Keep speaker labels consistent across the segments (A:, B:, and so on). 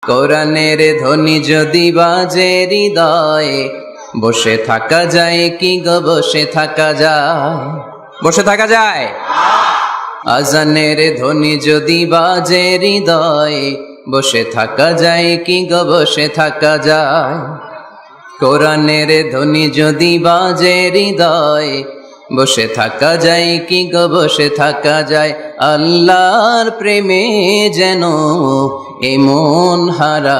A: কোরআনের ধ্বনি যদি বাজে হৃদয়ে, বসে থাকা যায় কি গো, বসে থাকা যায়? বসে থাকা যায়? আজানের ধ্বনি যদি বাজে হৃদয়ে, বসে থাকা যায় কি গো, বসে থাকা যায়? কোরআনের ধ্বনি যদি বাজে হৃদয়ে, বসে থাকা যায় কি গো, বসে থাকা যায়? আল্লাহর প্রেমে যেন এমন হারায়,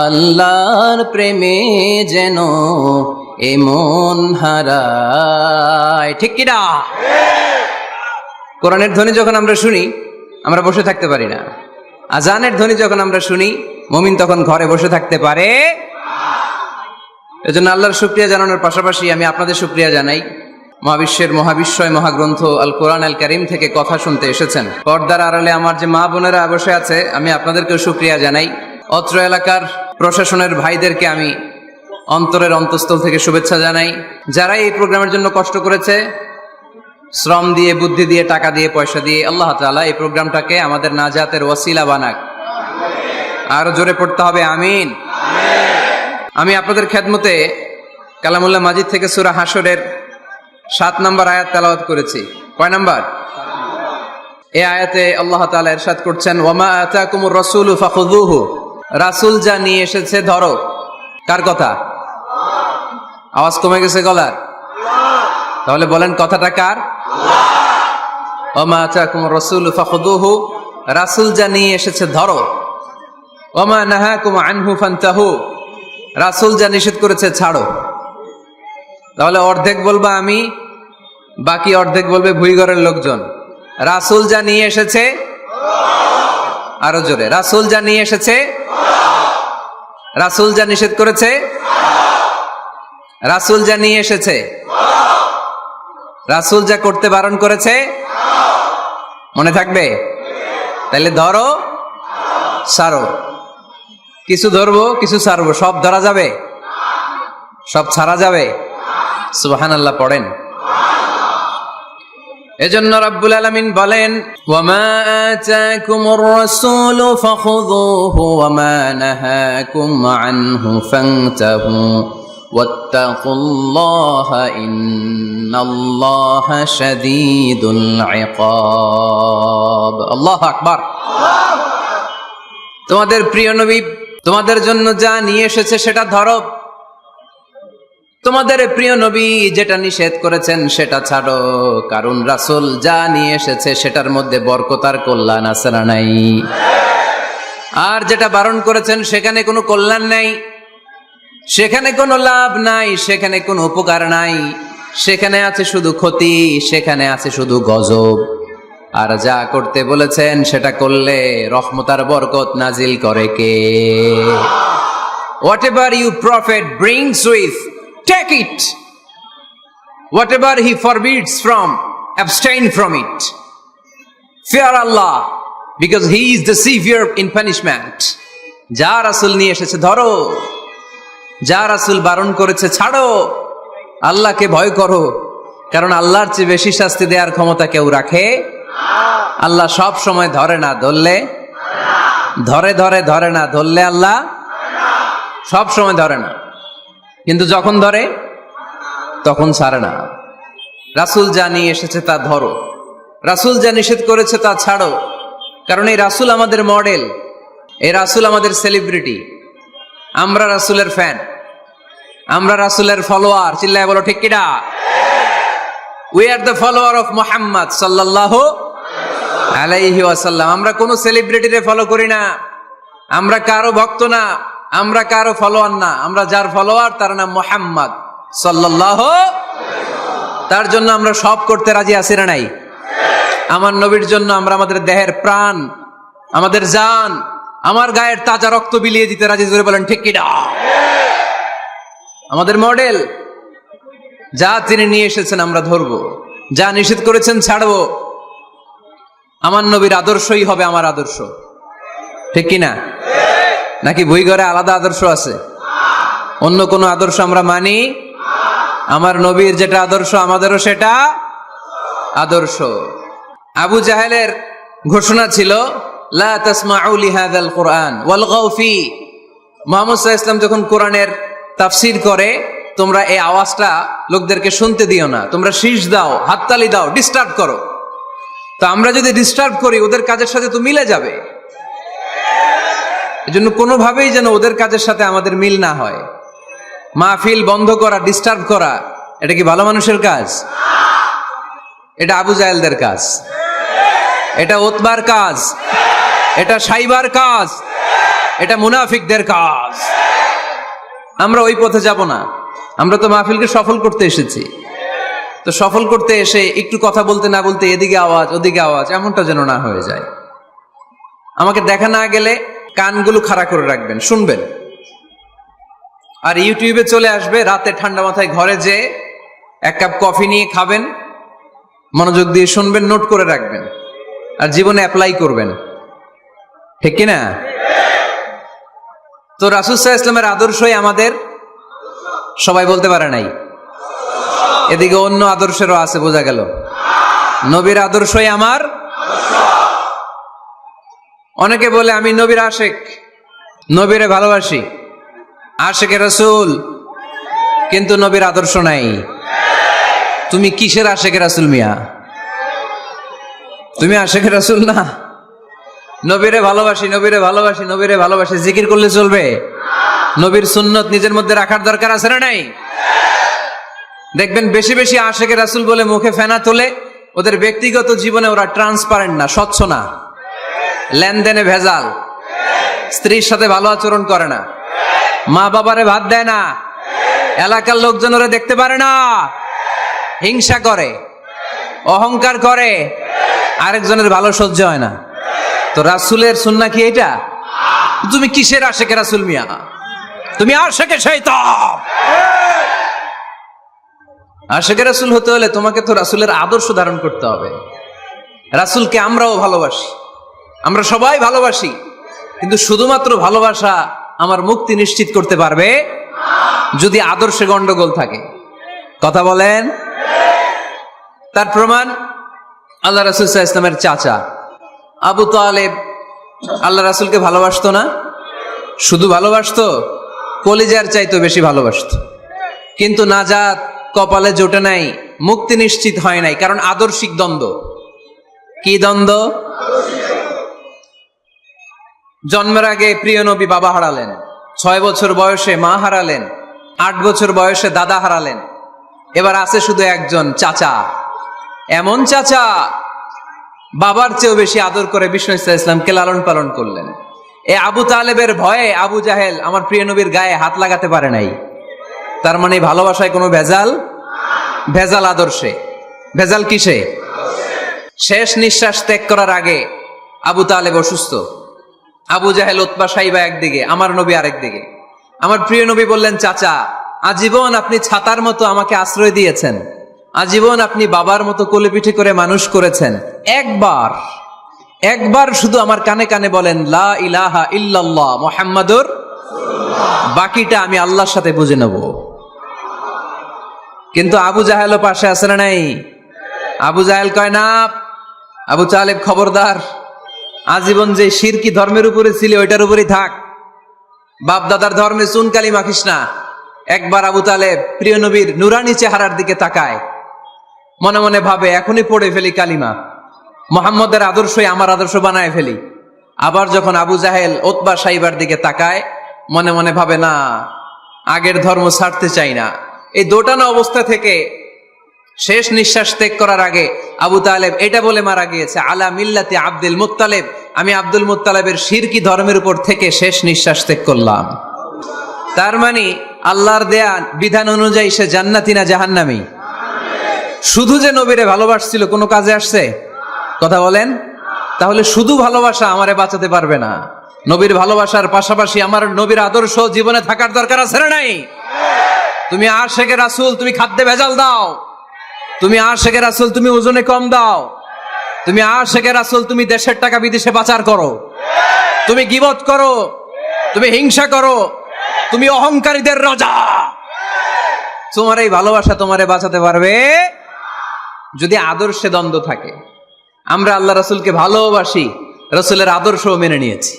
A: আল্লাহর প্রেমে যেন এমন হারায়। ঠিক কিনা? কোরআনের ধ্বনি যখন আমরা শুনি, আমরা বসে থাকতে পারি না। আজানের ধ্বনি যখন আমরা শুনি, মুমিন তখন ঘরে বসে থাকতে পারে। এজন্য আল্লাহর শুকরিয়া জানানোর পাশাপাশি আমি আপনাদের শুকরিয়া জানাই। মহাবিশ্বের মহাবিশ্বয় মহাগ্রন্থ আল কোরআন আল কারীম থেকে কথা শুনতে এসেছেন। পর্দার আড়ালে আমার যে মা বোনেরা বসে আছে, আমি আপনাদেরকেও শুকরিয়া জানাই। অত্র এলাকার প্রশাসনের ভাইদেরকে আমি অন্তরের অন্তঃস্থল থেকে শুভেচ্ছা জানাই। যারা এই প্রোগ্রামের জন্য কষ্ট করেছে, শ্রম দিয়ে, বুদ্ধি দিয়ে, টাকা দিয়ে, পয়সা দিয়ে, আল্লাহ তাআলা এই প্রোগ্রামটাকে আমাদের নাজাতের ওয়াসিলা বানাক। আরো জোরে পড়তে হবে আমিন। আমি আপনাদের খেদমতে কালামুল্লাহ মাজিদ থেকে সূরা হাশরের 7 নম্বর আয়াত তেলাওয়াত করেছি। কয় নাম্বার? এই আয়াতে আল্লাহ তাআলা ইরশাদ করছেন, ওয়ামা আতাকুমুর রাসূলু ফাখুযুহু, রাসূল যা নিয়ে এসেছে ধরো। কার কথা? আওয়াজ কমে গেছে গলার? তাহলে বলেন কথাটা কার? ওয়ামা আতাকুমুর রাসূলু ফাখুযুহু, রাসূল যা নিয়ে এসেছে ধরো। ওয়ামা নাহাকুম আনহু ফান্তাহু, রাসূল যা নিষেধ করেছে ছাড়ো। তাহলে অর্ধেক বলবো আমি, বাকি অর্ধেক বলবে ভুইঘরের লোকজন। রাসূল যা নিয়ে এসেছে, আরো জোরে, রাসূল যা নিয়ে এসেছে, রাসূল যা নিষেধ করেছে, রাসূল যা নিয়ে এসেছে, রাসূল যা করতে বারণ করেছে, মনে থাকবে? তাহলে ধরো, ছাড়ো। কিছু ধরবো, কিছু ছাড়বো। সব ধরা যাবে? সব ছাড়া যাবে? সুবহানাল্লাহ পড়েন। এজন্য রাব্বুল আলামিন বলেন, ওয়ামা আতাকুমুর রাসূলু ফাখুযুহু ওয়ামা নাহাকুম আনহু ফান্তাহু ওয়াত্তাকুল্লাহা ইন্নাল্লাহা শাদীদুল ইকাব। আল্লাহু আকবার। তোমাদের প্রিয় নবী তোমাদের জন্য যা নিয়ে এসেছে সেটা ধরো। তোমাদের প্রিয় নবী যেটা নিষেধ করেছেন সেটা ছাড়ো। কারণ রাসূল যা নিয়ে এসেছে সেটার মধ্যে বরকত আর কল্যাণ আছে না নাই? আর যেটা বারণ করেছেন সেখানে কোনো কল্যাণ নাই, সেখানে কোনো লাভ নাই, সেখানে কোনো উপকার নাই, সেখানে আছে শুধু ক্ষতি, সেখানে আছে শুধু গজব। আর যা করতে বলেছেন সেটা করলে রহমত আর বরকত নাজিল করে কে? Whatever you prophet brings with, take it. Whatever he forbids from, abstain from it. Fear Allah, because he is the severe in punishment. যা রাসূল নিয়ে এসেছে ধরো, যা রাসূল বারণ করেছে ছাড়ো। আল্লাহকে ভয় করো, কারণ আল্লাহর চেয়ে বেশি শাস্তি দেওয়ার ক্ষমতা কেউ রাখে? আল্লাহ সব সময় ধরে না, ধরলে ধরে, ধরে ধরে না, ধরলে আল্লাহ সব সময় ধরে না, কিন্তু যখন ধরে তখন ছাড়ে না। রাসূল যা নিয়ে এসেছে তা ধরো, রাসূল যা নিষেধ করেছে তা ছাড়ো। কারণ এই রাসূল আমাদের মডেল, এই রাসূল আমাদের সেলিব্রিটি। আমরা রাসূলের ফ্যান, আমরা রাসূলের ফলোয়ার। চিল্লায় বলো ঠিক কিনা? We are the follower of Muhammad sallallahu আলাইহি ওয়াসাল্লাম। আমরা কোন সেলিব্রিটিরে ফলো করি না, আমরা কারো ভক্ত না, আমরা কারো ফলোয়ার না। আমরা যার ফলোয়ার তার নাম মুহাম্মদ সাল্লাল্লাহু। তার জন্য আমরা সব করতে রাজি আছি না নাই? আমার নবীর জন্য আমরা আমাদের দেহের প্রাণ, আমাদের জান, আমার গায়ের তাজা রক্ত বিলিয়ে দিতে রাজি। জোরে বলেন ঠিক কিনা? আমাদের মডেল। যা তিনি নিয়ে এসেছেন আমরা ধরবো, যা নিষেধ করেছেন ছাড়বো। আমার নবীর আদর্শই হবে আমার আদর্শ, ঠিক কিনা? নাকি ভুইঘরে আলাদা আদর্শ আছে? অন্য কোনো আদর্শ আমরা মানি? আমার নবীর যেটা আদর্শ আমাদেরও সেটা আদর্শ। আবু জাহেলের ঘোষণা ছিল, লা তাসমাউ লিহাযাল কুরআন ওয়ালগাউ ফি। মুহাম্মদ সাল্লাল্লাহু আলাইহি ওয়াসাল্লাম যখন কোরআনের তাফসীর করে, তোমরা এই আওয়াজটা লোকদেরকে শুনতে দিও না, তোমরা শীষ দাও, হাততালি দাও, ডিস্টার্ব করো। তো আমরা যদি ডিস্টার্ব করি, ওদের কাজের সাথে তো মিলে যাবে। এজন্য কোনোভাবেই যেন ওদের কাজের সাথে আমাদের মিল না হয়। মাহফিল বন্ধ করা, ডিস্টার্ব করা, এটা কি ভালো মানুষের কাজ? এটা আবু জাহেলদের কাজ, এটা উতবার কাজ, এটা সাইবার কাজ, এটা মুনাফিকদের কাজ। আমরা ওই পথে যাব না। আমরা তো মাহফিলকে সফল করতে এসেছি। তো সফল করতে এসে একটু কথা বলতে না বলতে এদিকে আওয়াজ ওদিকে আওয়াজ, এমনটা যেন না হয়ে যায়। আমাকে দেখা না গেলে কানগুলো খাড়া করে রাখবেন, শুনবেন। আর ইউটিউবে চলে আসবে, রাতে ঠান্ডা মাথায় ঘরে যে এক কাপ কফি নিয়ে খাবেন, মনোযোগ দিয়ে শুনবেন, নোট করে রাখবেন, আর জীবনে অ্যাপ্লাই করবেন। ঠিক কিনা? তো রাসূল সাল্লাল্লাহু আলাইহি ওয়াসাল্লামের আদর্শই আমাদের, সবাই বলতে পারে নাই। এদিকে অন্য আদর্শেরও আছে, বোঝা গেল। নবীর আদর্শই আমার। অনেকে বলে আমি নবীর আশেক, নবীরে ভালোবাসি, আশেকে রাসূল, কিন্তু নবীর আদর্শ নাই। তুমি কিসের আশেকে রাসূল মিয়া? তুমি আশেকে রাসূল না। নবীরে ভালোবাসি, নবীরে ভালোবাসি, নবীরে ভালোবাসি, জিকির করলে চলবে? নবীর সুন্নত নিজের মধ্যে রাখার দরকার আছে না নাই? দেখবেন বেশি বেশি আশেকে রাসূল বলে মুখে ফেনা তোলে, ওদের ব্যক্তিগত জীবনে ওরা ট্রান্সপারেন্ট না, স্বচ্ছ না, লেনদেনে ভেজাল, স্ত্রীর সাথে ভালো আচরণ করে না, মা বাবারে ভাত দেয় না, এলাকার লোকজন ওরা দেখতে পারে না, হিংসা করে, অহংকার করে, আরেকজনের ভালো সহ্য হয় না। তো রাসূলের সুন্নাহ কি এটা? তুমি কিসের আশেকে রাসূল মিয়া? তুমি আশেকে শয়তান। আশেকে রাসূল হতে হলে তোমাকে তো রাসূলের আদর্শ ধারণ করতে হবে। রাসূলকে আমরাও ভালোবাসি, আমরা সবাই ভালোবাসি, কিন্তু শুধুমাত্র ভালোবাসা আমার মুক্তি নিশ্চিত করতে পারবে যদি আদর্শে গন্ডগোল থাকে। কথা বলেন? তার প্রমাণ আল্লাহ রাসূল সাল্লাল্লাহু আলাইহি ওয়াসাল্লামের চাচা আবু তালেব আল্লাহ রাসূলকে ভালোবাসতো না? শুধু ভালোবাসতো, কলিজার চাইতো বেশি ভালোবাসতো। কিন্তু নাজাত কপালে জোটে নাই, মুক্তি নিশ্চিত হয় নাই, কারণ আদর্শিক দ্বন্দ্ব। কি দ্বন্দ্ব? জন্মের আগে প্রিয় নবী বাবা হারালেন, 6 বছর বয়সে মা হারালেন, 8 বছর বয়সে দাদা হারালেন, এবার আছে শুধু একজন চাচা। এমন চাচা বাবার চেয়েও বেশি আদর করে বিষ্ণু ইসলামকে লালন পালন করলেন। এ আবু তালেবের ভয়ে আবু জাহেল আমার প্রিয় নবীর গায়ে হাত লাগাতে পারে নাই। তার মানে ভালোবাসায় কোনো ভেজাল? ভেজাল আদর্শে। ভেজাল কিসে? শেষ নিঃশ্বাস ত্যাগ করার আগে আবু তালেব অসুস্থ, আবু জাহেল উতবা সাইবা একদিকে, আমার নবী আরেক দিকে। আমার প্রিয় নবী বললেন, চাচা আজীবন আপনি ছাতার মতো আমাকে আশ্রয় দিয়েছেন, আজীবন আপনি বাবার মতো কোলে পিঠে করে মানুষ করেছেন, একবার শুধু আমার কানে কানে বলেন লা ইলাহা ইল্লাল্লাহ মুহাম্মাদুর রাসূলুল্লাহ, বাকিটা আমি আল্লাহর সাথে বুঝে নেব। কিন্তু আবু জাহেলও পাশে আছে না নাই? আবু জাহেল কয় না, আবু তালেব খবরদার, আজীবন যে শিরকি ধর্মের উপরে ছিলে ওইটার উপরেই থাক, বাপ দাদার ধর্মে চুনকালি মাখিস না। একবার আবু তালেব প্রিয় নবীর নুরানি চেহারার দিকে তাকায়, মনে মনে ভাবে এখনই পড়ে ফেলি কালিমা, মুহাম্মদের আদর্শই আমার আদর্শ বানায় ফেলি। আবার যখন আবু জাহেল উতবা সাইবার দিকে তাকায়, মনে মনে ভাবে না, আগের ধর্ম ছাড়তে চাই না। এই দোটানা অবস্থা থেকে শেষ নিঃশ্বাস ত্যাগ করার আগে আবু তালেব এটা বলে মারা গিয়েছে, আলা মিল্লাতি আব্দুল মুত্তালিব, আমি আব্দুল মুত্তালিবের শিরকি ধর্মের উপর থেকে শেষ নিঃশ্বাস ত্যাগ করলাম। তার মানে আল্লাহর দেয়া বিধান অনুযায়ী সে জান্নাতি না জাহান্নামী? শুধু যে নবীরে ভালোবাসছিল কোনো কাজে আসছে? কথা বলেন। তাহলে শুধু ভালোবাসা আমারে বাঁচাতে পারবে না। নবীর ভালোবাসার পাশাপাশি আমার নবীর আদর্শ জীবনে থাকার দরকার আছে না নাই? তুমি আশেকে রাসূল, তুমি খাদ্যে ভেজাল দাও, তুমি আশেকে রাসূল, তুমি ওজনে কম দাও, তুমি আশেকে রাসূল, তুমি দেশের টাকা বিদেশে পাচার করো, তুমি গীবত করো, তুমি হিংসা করো, তুমি অহংকারীদের রাজা। তোমার এই ভালোবাসা তোমারে বাঁচাতে পারবে যদি আদর্শে দ্বন্দ্ব থাকে। আমরা আল্লাহ রাসূলকে ভালোবাসি, রাসূলের আদর্শ মেনে নিয়েছি,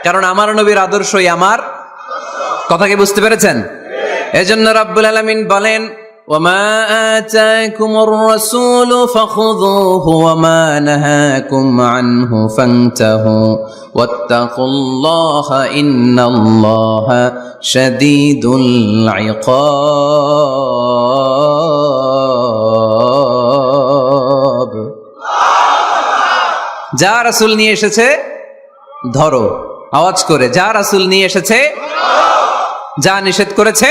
A: কারণ আমার নবীর আদর্শই আমার। কথা কি বুঝতে পেরেছেন? এজন্য রাব্বুল আলামিন বলেন, ওয়ামা আতাকুমুর রাসূলু ফাখুযুহু ওয়ামা নাহাকুম আনহু ফান্তাহু ওয়াত্তাকুল্লাহা ইন্নাল্লাহা শাদীদুল ইকাব। যা রাসূল নিয়ে এসেছে ধরো, আওয়াজ করে, যা রাসূল নিয়ে এসেছে, যা নিষেধ করেছে।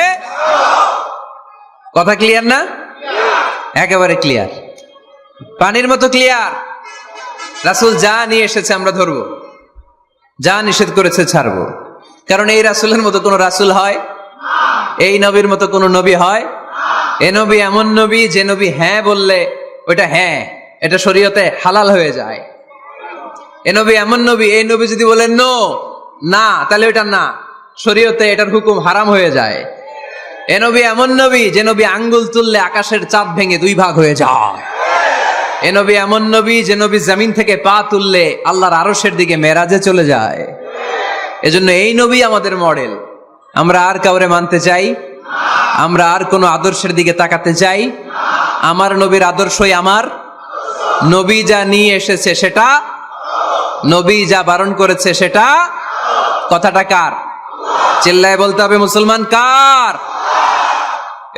A: কথা ক্লিয়ার না? একেবারে ক্লিয়ার, পানির মতো ক্লিয়ার। রাসূল যা নিয়ে এসেছে আমরা ধরবো, যা নিষেধ করেছে ছাড়বো। কারণ এই রাসূলের মতো কোন রাসূল হয়? এই নবীর মতো কোন নবী হয়? এ নবী এমন নবী যে নবী হ্যাঁ বললে ওইটা হ্যাঁ, এটা শরীয়তে হালাল হয়ে যায়। এ নবী এমন নবী, এই নবী যদি বলেন নো, না, তাহলে ওইটা না, শরীয়তে এটার হুকুম হারাম হয়ে যায়। এ নবী এমন নবী যে নবী আঙ্গুল তুললে আকাশের চাঁদ ভেঙে দুই ভাগ হয়ে যায়। এ নবী এমন নবী যে নবী জমিন থেকে পা তুললে আল্লাহর আরশের দিকে মেরাজে চলে যায়। এজন্য এই নবী আমাদের মডেল। আমরা আর কাউরে মানতে চাই? আমরা আর কোনো আদর্শের দিকে তাকাতে চাই? আমার নবীর আদর্শই আমার। নবী যা নিয়ে এসেছে সেটা, নবী যা বারণ করেছে সেটা। কথাটা কার? চিল্লায় বলতে হবে মুসলমান, কার?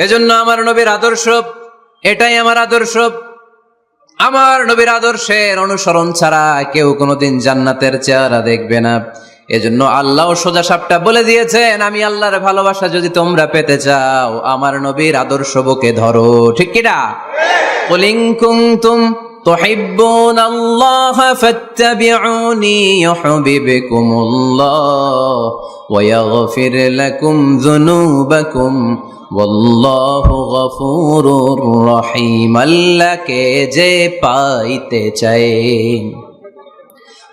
A: এজন্য আমার নবীর আদর্শ, এটাই আমার আদর্শ। আমার নবীর আদর্শের অনুসরণ ছাড়া কেউ কোনোদিন জান্নাতের চেহারা দেখবে না। এজন্য আল্লাহ সোজা সাপটা বলে দিয়েছেন, আমি আল্লাহর ভালোবাসা যদি তোমরা পেতে চাও আমার নবীর আদর্শ বুকে ধরো। ঠিক কিনা? কুল ইন কুনতুম তুহিব্বুনা আল্লাহ ফাত্তাবিউনি ইউহিব্বুকুমুল্লাহ ওয়া ইয়াগফির লাকুম যুনুবাকুম ওয়াল্লাহু গফুরুর রহিম। আল্লাহকে যে পাইতে চায়,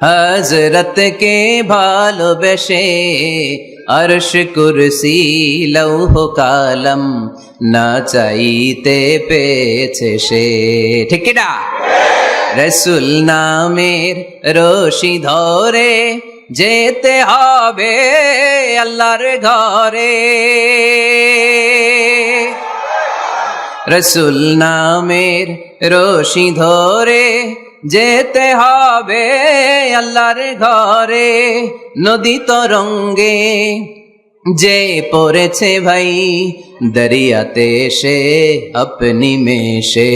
A: হযরতকে ভালোবেসে আরশ কুরসি লৌহ কালাম না চাইতে পেয়েছে সে। ঠিক কিনা? রাসূল নামের রশি ধরে যেতে হবে আল্লাহর ঘরে। রাসূল নামের রশি ধরে যেতে হবে আল্লাহর ঘরে। নদী তরঙ্গে যে পড়েছে ভাই দরিয়াতে সে আপনি মেশে,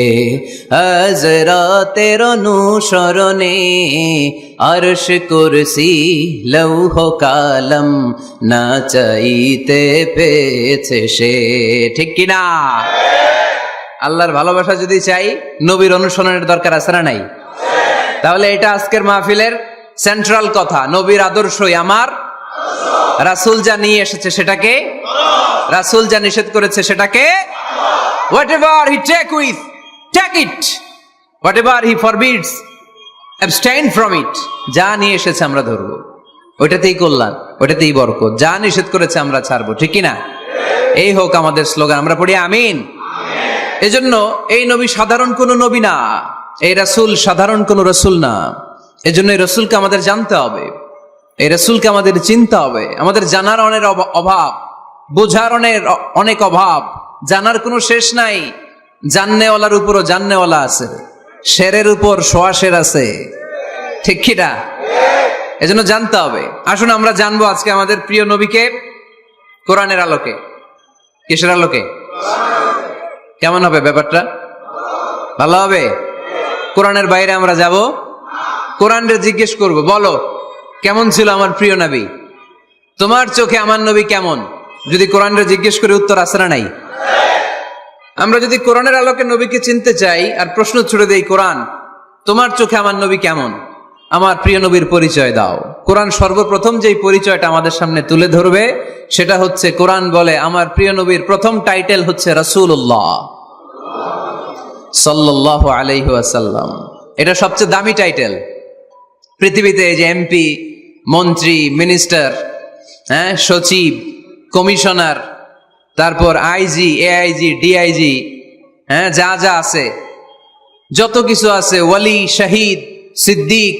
A: হযরতের অনুসরণে আরশ কুরসি লৌহ কালাম না চাইতে পেয়েছে সে। ঠিক কিনা? আল্লাহর ভালোবাসা যদি চাই, নবীর অনুসরণের দরকার আছে না নাই? তাহলে এটা আজকের মাহফিলের সেন্ট্রাল কথা, নবীর আদর্শই আমার। রাসূল যা নিয়ে এসেছে সেটাকে, রাসূল যা নিষেধ করেছে সেটাকে, whatever he take it, whatever he forbids, abstain from it। যা নিয়ে এসেছে আমরা ধরবো, ওইটাতেই কল্যাণ, ওইটাতেই বরকত। যা নিষেধ করেছে আমরা ছাড়বো। ঠিক কিনা? এই হোক আমাদের স্লোগান। আমরা পড়ি আমিন। এজন্য এই নবী সাধারণ কোন নবী না, এই রাসূল সাধারণ কোন রাসূল না। এজন্য এই রাসূলকে আমাদের জানতে হবে, এই রাসূলকে আমাদের চিনতে হবে। আমাদের জানার অনেক অভাব, বোঝার অনেক অভাব, জানার কোনো শেষ নাই। জাননেওয়ালার উপরও জাননেওয়ালা আছে, শেরের উপর সোয়া শের আছে। ঠিক কিনা? এজন্য জানতে হবে। আসুন আমরা জানবো আজকে আমাদের প্রিয় নবীকে কোরআনের আলোকে। কিসের আলোকে? কেমন হবে ব্যাপারটা? ভালো হবে? কোরআনের বাইরে আমরা যাব, কোরআনকে জিজ্ঞেস করব, বলো কেমন ছিল আমার প্রিয় নবী? তোমার চোখে আমার নবী কেমন? যদি কোরআনকে জিজ্ঞেস করে উত্তর আছে না নাই? আমরা যদি কোরআনের আলোকে নবীকে চিনতে চাই আর প্রশ্ন ছুড়ে দেই, কোরআন তোমার চোখে আমার নবী কেমন? আমার প্রিয় নবীর পরিচয় দাও। কোরআন সর্বপ্রথম যেই পরিচয়টা আমাদের সামনে তুলে ধরবে সেটা হচ্ছে, কোরআন বলে আমার প্রিয় নবীর প্রথম টাইটেল হচ্ছে রাসূলুল্লাহ সাল্লাল্লাহু আলাইহি ওয়াসাল্লাম। এটা সবচেয়ে দামি টাইটেল পৃথিবীতে। এই যে এমপি, মন্ত্রী, মিনিস্টার, সচিব, কমিশনার, তারপর আইজি, এআইজি, ডিআইজি, যা যা আছে, যত কিছু আছে, ওয়ালি, শহীদ, সিদ্দিক,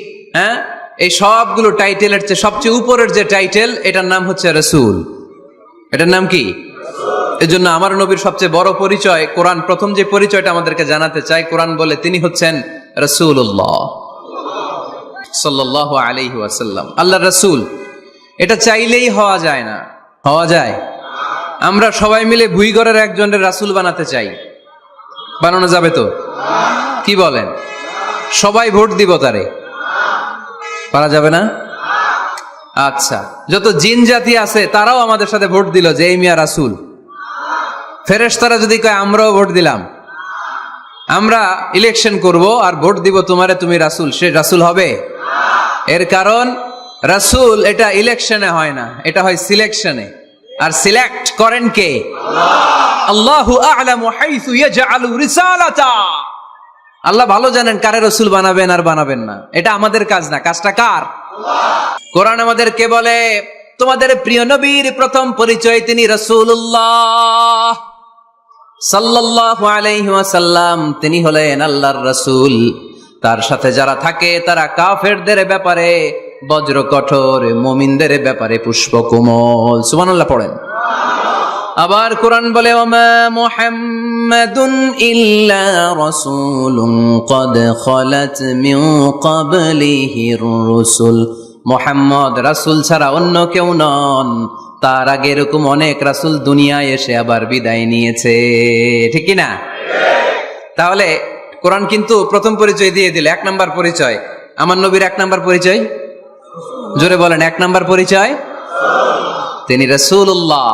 A: এই সবগুলো টাইটেলের চেয়ে সবচেয়ে উপরের যে টাইটেল, এটার নাম হচ্ছে রাসূল। এটার নাম কি? এজন্য আমার নবীর সবচেয়ে বড় পরিচয়, কোরআন প্রথম যে পরিচয়টা আমাদেরকে জানাতে চায়, কোরআন বলে তিনি হচ্ছেন রাসূলুল্লাহ সাল্লাল্লাহু আলাইহি ওয়াসাল্লাম, আল্লাহর রাসূল। এটা চাইলেই হওয়া যায় না। হওয়া যায়? আমরা সবাই মিলে ভুইগড়ের একজনের রাসূল বানাতে চাই, বানানো যাবে তো? কি বলেন? সবাই ভোট দিব তারে? পারা যাবে না? আচ্ছা, যত জিন জাতি আছে তারাও আমাদের সাথে ভোট দিল যে এই মিয়া রাসূল। ফেরেশতারা যদি কয় আমরাও ভোট দিলাম, আমরা ইলেকশন করব আর ভোট দিব তোমারে, তুমি রাসূল, সে রাসূল হবে? এর কারণ রাসূল এটা ইলেকশনে হয় না, এটা হয় সিলেকশনে। আর সিলেক্ট করেন কে? আল্লাহু আ'লামু হাইসু ইয়াজআলু রিসালাতা। আল্লাহ ভালো জানেন কারে রাসূল বানাবেন আর বানাবেন না। এটা আমাদের কাজ না, কাজটা কার? কোরআন আমাদেরকে বলে তোমাদের প্রিয় নবীর প্রথম পরিচয় তিনি রাসূলুল্লাহ সাল্লাল্লাহু আলাইহি ওয়াসাল্লাম, তিনি হলেন আল্লাহর রাসূল। তার সাথে যারা থাকে তারা কাফেরদের ব্যাপারে বজ্র কঠোর, মুমিনদের ব্যাপারে পুষ্পকোমল। সুবহানাল্লাহ পড়েন। আবার কোরআন বলে ওমা মুহাম্মাদুন ইল্লা রাসূলুন ক্বাদ খালাত মিন ক্বাবলিহির রাসূল। মুহাম্মদ রাসূল ছাড়া অন্য কেউ নন, তার আগে এরকম অনেক রাসূল দুনিয়ায় এসে আবার বিদায় নিয়েছে, ঠিক কি না? তাহলে কোরআন কিন্তু প্রথম পরিচয় দিয়ে দিল, এক নাম্বার পরিচয় আমার নবীর। এক নাম্বার পরিচয়, জোরে বলেন, এক নাম্বার পরিচয় তিনি রাসূলুল্লাহ,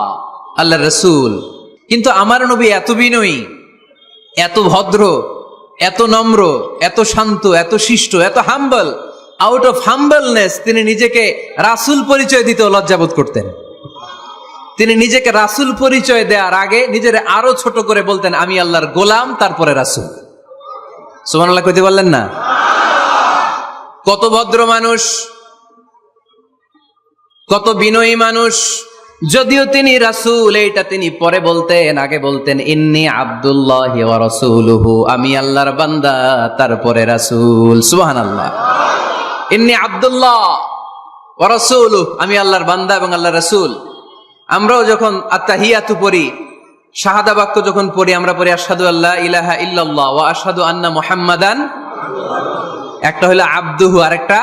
A: আল্লাহর রাসূল। কিন্তু আমার নবী এত বিনয়ী, এত ভদ্র, এত নম্র, এত শান্ত, এত শিষ্ট, এত হাম্বল। আউট অফ হাম্বলনেস তিনি নিজেকে রাসূল পরিচয় দিতে লজ্জাবোধ করতেন। তিনি নিজেকে রাসূল পরিচয় দেওয়ার আগে নিজের আরো ছোট করে বলতেন আমি আল্লাহর গোলাম, তারপরে রাসূল। সুবহানাল্লাহ কইতে বললেন না? কত ভদ্র মানুষ, কত বিনয়ী মানুষ। যদিও তিনি রাসূল, এইটা তিনি পরে বলতেন, আগে বলতেন ইন্নী আব্দুল্লাহি ওয়া রাসূলুহু, আমি আল্লাহর বান্দা তারপরে রাসূল। সুবহানাল্লাহ। ইন্নী আব্দুল্লাহ ওয়া রাসূলুহু, আমি আল্লাহর বান্দা এবং আল্লাহর রাসূল। আমরাও যখন আত্তাহিয়াতু পড়ি, শাহাদা বাক্য যখন পড়ি, আমরা পড়ি আশহাদু আল্লা ইলাহা ইল্লাল্লাহ ওয়া আশহাদু আন্না মুহাম্মাদান। একটা হলো আব্দুহু আর একটা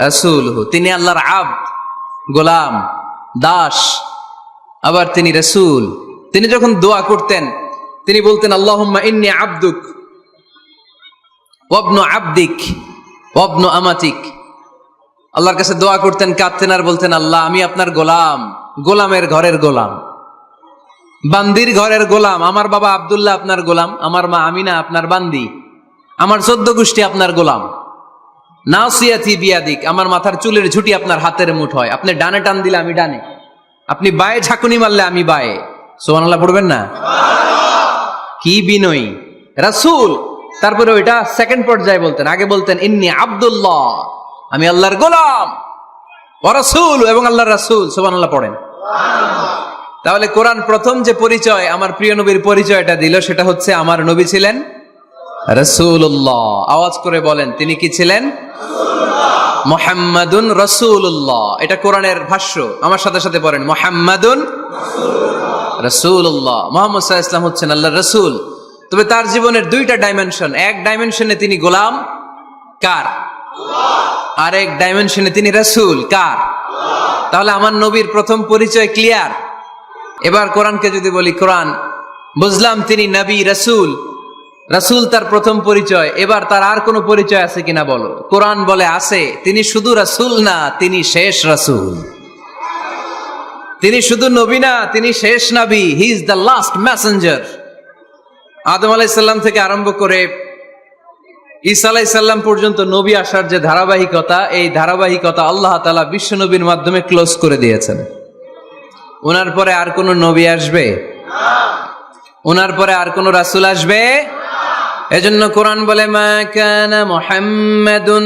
A: রাসূলুহু। তিনি আল্লাহর আব্দ, গোলাম, দাস, আবার তিনি রাসূল। তিনি যখন দোয়া করতেন তিনি বলতেন আল্লাহুম্মা ইন্নী আবদুক ওয়া ইবনু আবদিক ওয়া ইবনু আমাতিক। আল্লাহর কাছে দোয়া করতেন, কাঁদতেন আর বলতেন আল্লাহ আমি আপনার গোলাম, গোলামের ঘরের গোলাম, বান্দির ঘরের গোলাম। আমার বাবা আব্দুল্লাহ আপনার গোলাম, আমার মা আমিনা আপনার বান্দি, আমার 14 গোষ্ঠী আপনার গোলাম। নাসিয়াতি বিয়াদিক, আমার মাথার চুলের ঝুঁটি আপনার হাতের মুঠোয়, আপনি ডানে টান দিলে আমি ডানে, আপনি বায়ে ঝাঁকুনি মারলে আমি বায়ে। সুবহানাল্লাহ পড়বেন না? কি বিনয়ী রাসূল। তারপরে ওইটা সেকেন্ড পর্যায়ে বলতেন, আগে বলতেন ইন্নী আব্দুল্লাহ, আমি আল্লাহর গোলাম, ওয়া রাসূল, এবং আল্লাহর রাসূল। সুবহানাল্লাহ পড়েন। তাহলে কোরআন প্রথম যে পরিচয় আমার প্রিয় নবীর পরিচয়টা দিল, সেটা হচ্ছে আমার নবী ছিলেন রাসূলুল্লাহ। আওয়াজ করে বলেন তিনি কি ছিলেন? মুহাম্মাদুন রাসূলুল্লাহ। এটা কোরআনের ভাষ্য, আমার সাথে সাথে পড়েন মুহাম্মাদুন রাসূলুল্লাহ। মুহাম্মদ সাল্লাল্লাহু আলাইহি ওয়াসাল্লাম হচ্ছেন আল্লাহর রাসূল। তবে তার জীবনের দুইটা ডাইমেনশন, এক ডাইমেনশনে তিনি গোলাম, কার? আর এক ডাইমেনশনে তিনি রাসূল, কার? তাহলে আমার নবীর প্রথম পরিচয় ক্লিয়ার। এবার কোরআনকে যদি বলি, কোরআন বুঝলাম তিনি নবী, রাসূল, রাসূল তার প্রথম পরিচয়। এবার তার আর কোনো পরিচয় আছে কিনা বলো? কোরআন বলে আছে। তিনি শুধু রাসূল না, তিনি শেষ রাসূল। তিনি শুধু নবী না, তিনি শেষ নবী। He is the last messenger. Adam আলাইহিস সালাম থেকে আরম্ভ করে ঈসা আলাইহিস সালাম পর্যন্ত নবী আসার যে ধারাবাহিকতা, এই ধারাবাহিকতা আল্লাহ তাআলা বিশ্ব নবীর মাধ্যমে ক্লোজ করে দিয়েছেন। ওনার পরে আর কোন নবী আসবে? ওনার পরে আর কোন রাসূল আসবে? এজন্য কোরআন বলে মা কানা মুহাম্মাদুন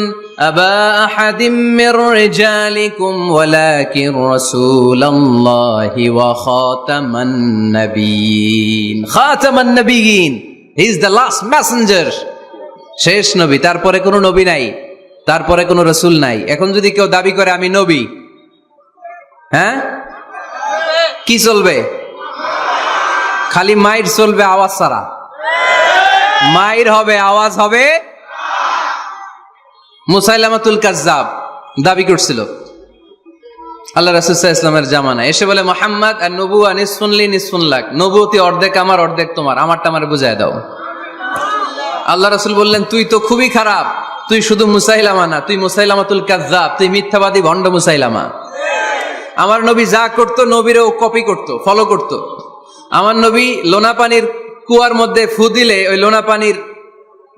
A: আবা আহাদিম মির রিজালিকুম ওয়ালাকিন রাসূলুল্লাহি ওয়া খাতামান নাবিয়িন। খাতামান নাবিয়িন, he is the last messenger, শেষ নবী। তারপরে কোনো নবী নাই। তারপরে কোনো রসুল নাই। এখন যদি কেউ দাবি করে আমি নবী, হ্যাঁ, কি চলবে? খালি মাইর চলবে, আওয়াজ ছাড়া। মাইর হবে, আওয়াজ হবে। মুসাইলামাতুল কাজ্জাব দাবি করছিল আল্লাহ রাসূল সাল্লাল্লাহু আলাইহি ওয়াসাল্লামের জামানায়, এসে বলে মুহাম্মদ আর নবুয়া নিসফুন লি নিসফুন লাক, নবুয়তি অর্ধেক আমার অর্ধেক তোমার, আমারটা আমারে বুঝায় দাও। আল্লাহ রাসূল বললেন তুই তো খুবই খারাপ, তুই শুধু মুসাইলামা না, তুই মুসাইলামাতুল কাজ্জাব, তুই মিথ্যাবাদী ভণ্ড মুসাইলামা। আমার নবী যা করতো নবীরও কপি করতো, ফলো করতো। আমার নবী লোনা পানির কুয়ার মধ্যে ফু দিলে ওই লোনা পানির